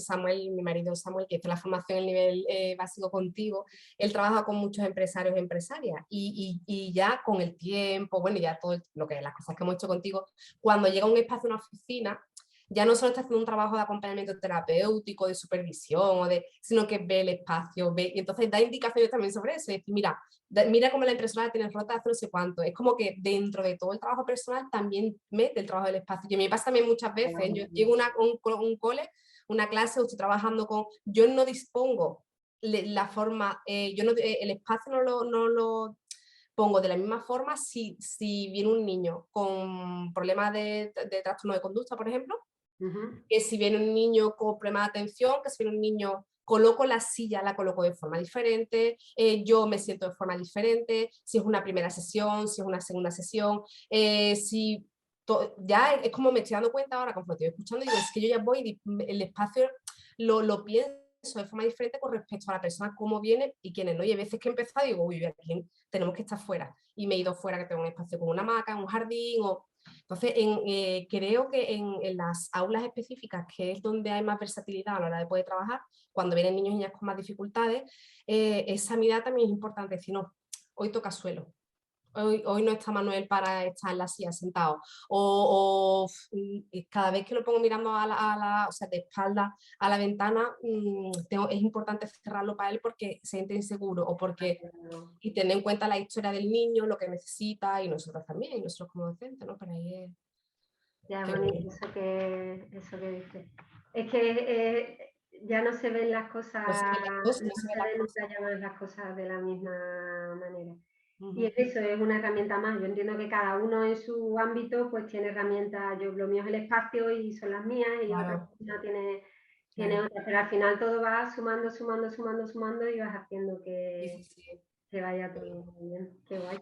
mi marido Samuel, que hizo la formación en el nivel básico contigo, él trabaja con muchos empresarios y empresarias y ya con el tiempo, bueno, ya todo lo que las cosas que hemos hecho contigo, cuando llega a un espacio, una oficina, ya no solo está haciendo un trabajo de acompañamiento terapéutico, de supervisión, sino que ve el espacio, y entonces da indicaciones también sobre eso, es decir, mira cómo la impresora la tienes rota hace no sé cuánto, es como que dentro de todo el trabajo personal también mete el trabajo del espacio, y a mí me pasa también muchas veces, yo llego a un cole, una clase, o estoy trabajando yo no dispongo la forma, el espacio no lo pongo de la misma forma si viene un niño con problemas de trastorno de conducta, por ejemplo, que si viene un niño con problemas de atención, que si viene un niño, coloco la silla, la coloco de forma diferente, yo me siento de forma diferente, si es una primera sesión, si es una segunda sesión, ya es como me estoy dando cuenta ahora, como estoy escuchando, digo, es que yo ya voy, el espacio lo pienso de forma diferente con respecto a la persona, cómo viene y quiénes no. Y hay veces que he empezado y digo, uy, aquí tenemos que estar fuera. Y me he ido fuera, que tengo un espacio con una hamaca, un jardín, entonces, creo que en las aulas específicas, que es donde hay más versatilidad a la hora de poder trabajar, cuando vienen niños y niñas con más dificultades, esa mirada también es importante. Si no, hoy toca suelo. Hoy no está Manuel para estar en la silla sentado. Cada vez que lo pongo mirando o sea, de espalda a la ventana, es importante cerrarlo para él porque se siente inseguro y tener en cuenta la historia del niño, lo que necesita, y nosotros también, y nosotros como docentes, ¿no? Pero ahí es... Ya es bonito eso que dices. Es que ya no se ven las cosas, no se ven nunca ya más las cosas de la misma manera. Y eso es una herramienta más. Yo entiendo que cada uno en su ámbito pues tiene herramientas. Lo mío es el espacio y son las mías, y otra persona tiene otras, pero al final todo va sumando, sumando, sumando, sumando, y vas haciendo que vaya todo muy bien. Qué guay.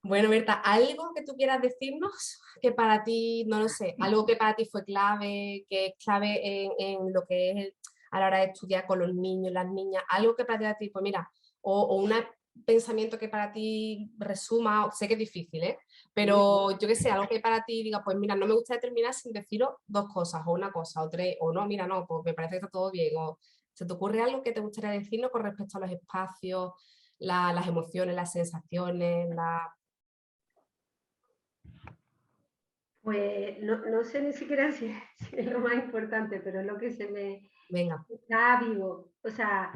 Bueno, Berta, ¿algo que tú quieras decirnos que para ti, no lo sé, algo que para ti fue clave, que es clave en lo que es a la hora de estudiar con los niños, las niñas, algo que para ti, pues mira, o un pensamiento que para ti resuma, sé que es difícil, ¿eh? Pero yo qué sé, algo que para ti diga, pues mira, no me gusta terminar sin deciros 2 cosas, o una cosa, o 3, o no, mira, no, pues me parece que está todo bien, o ¿se te ocurre algo que te gustaría decirnos con respecto a los espacios, las emociones, las sensaciones, Pues no sé ni siquiera si es lo más importante, pero es lo que se me Venga. está vivo. O sea,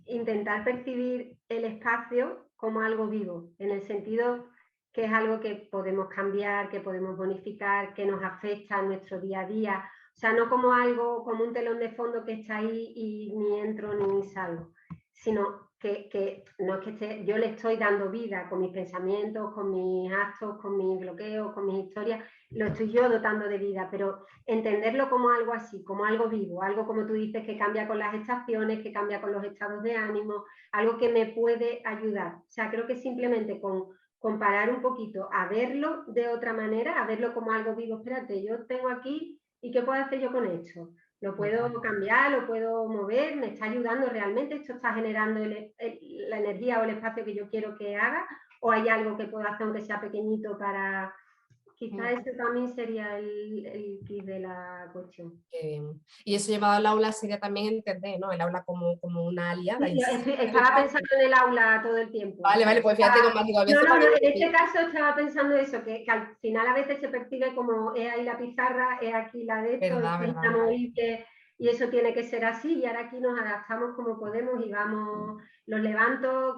intentar percibir el espacio como algo vivo, en el sentido que es algo que podemos cambiar, que podemos bonificar, que nos afecta a nuestro día a día. O sea, no como algo, como un telón de fondo que está ahí y ni entro ni salgo, sino que no es que yo le estoy dando vida con mis pensamientos, con mis actos, con mis bloqueos, con mis historias, lo estoy yo dotando de vida, pero entenderlo como algo así, como algo vivo, algo como tú dices que cambia con las estaciones, que cambia con los estados de ánimo, algo que me puede ayudar. O sea, creo que simplemente con parar un poquito a verlo de otra manera, a verlo como algo vivo, espérate, yo tengo aquí y ¿qué puedo hacer yo con esto? Lo puedo cambiar, lo puedo mover, me está ayudando realmente, esto está generando la energía o el espacio que yo quiero que haga, o hay algo que puedo hacer aunque sea pequeñito para... Quizá ese también sería el kit de la cuestión. Y eso llevado al aula sería también entender, ¿no? El aula como una aliada. Sí, estaba pensando en el aula todo el tiempo. Vale, vale, pues fíjate cómo digo, a veces No, en este caso estaba pensando eso, que al final a veces se percibe como es ahí la pizarra, es aquí la de esto, y eso tiene que ser así, y ahora aquí nos adaptamos como podemos y vamos, los levanto,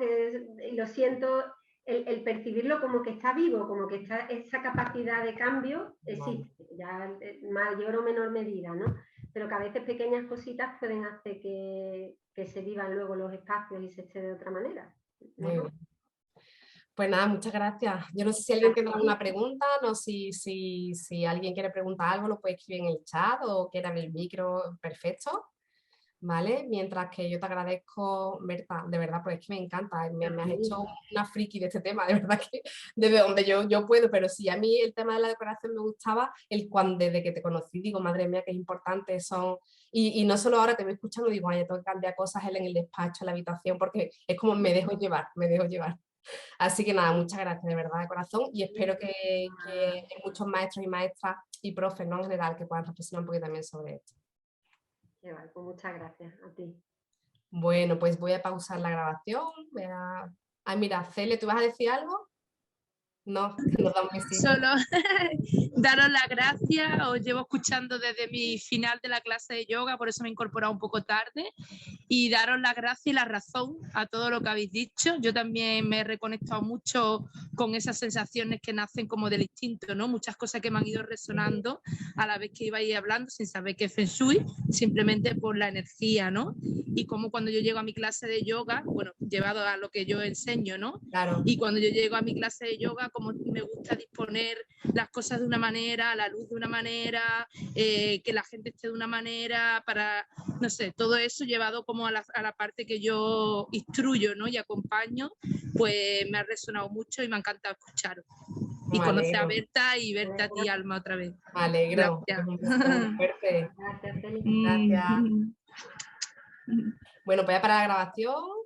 y lo siento, el percibirlo como que está vivo, como que está, esa capacidad de cambio existe, ya en mayor o menor medida, ¿no? Pero que a veces pequeñas cositas pueden hacer que se vivan luego los espacios y se esté de otra manera. Muy bien. Pues nada, muchas gracias. Yo no sé si alguien tiene alguna pregunta, no sé si alguien quiere preguntar algo, lo puede escribir en el chat o quiere abrir el micro, perfecto. ¿Vale? Mientras que yo te agradezco, Berta, de verdad, pues es que me encanta, me has hecho una friki de este tema, de verdad que desde donde yo puedo, pero sí, a mí el tema de la decoración me gustaba, desde que te conocí, digo, madre mía, qué importantes son, y no solo ahora te voy escuchando, digo, ay, tengo que cambiar cosas en el despacho, en la habitación, porque es como me dejo llevar, me dejo llevar. Así que nada, muchas gracias de verdad de corazón y espero que hay muchos maestros y maestras y profes, ¿no? En general, que puedan reflexionar un poquito también sobre esto. Vale, pues muchas gracias a ti. Bueno, pues voy a pausar la grabación. Ah, mira, Cele, ¿tú vas a decir algo? No, nos da un besito. Solo daros las gracias, os llevo escuchando desde mi final de la clase de yoga, por eso me he incorporado un poco tarde, y daros las gracias y la razón a todo lo que habéis dicho. Yo también me he reconectado mucho con esas sensaciones que nacen como del instinto, ¿no? Muchas cosas que me han ido resonando a la vez que ibais hablando sin saber qué es Feng Shui, simplemente por la energía, ¿no? Y como cuando yo llego a mi clase de yoga, bueno, llevado a lo que yo enseño, ¿no? Claro. Y cuando yo llego a mi clase de yoga, como me gusta disponer las cosas de una manera, la luz de una manera, que la gente esté de una manera, para, no sé, todo eso llevado como a la parte que yo instruyo, ¿no? Y acompaño, pues me ha resonado mucho y me ha encantado escucharos. Y conocer a Berta y verte a ti, Alma, otra vez. Me alegro. Gracias. Perfecto. Gracias, Felipe. Gracias. Bueno, pues ya para la grabación.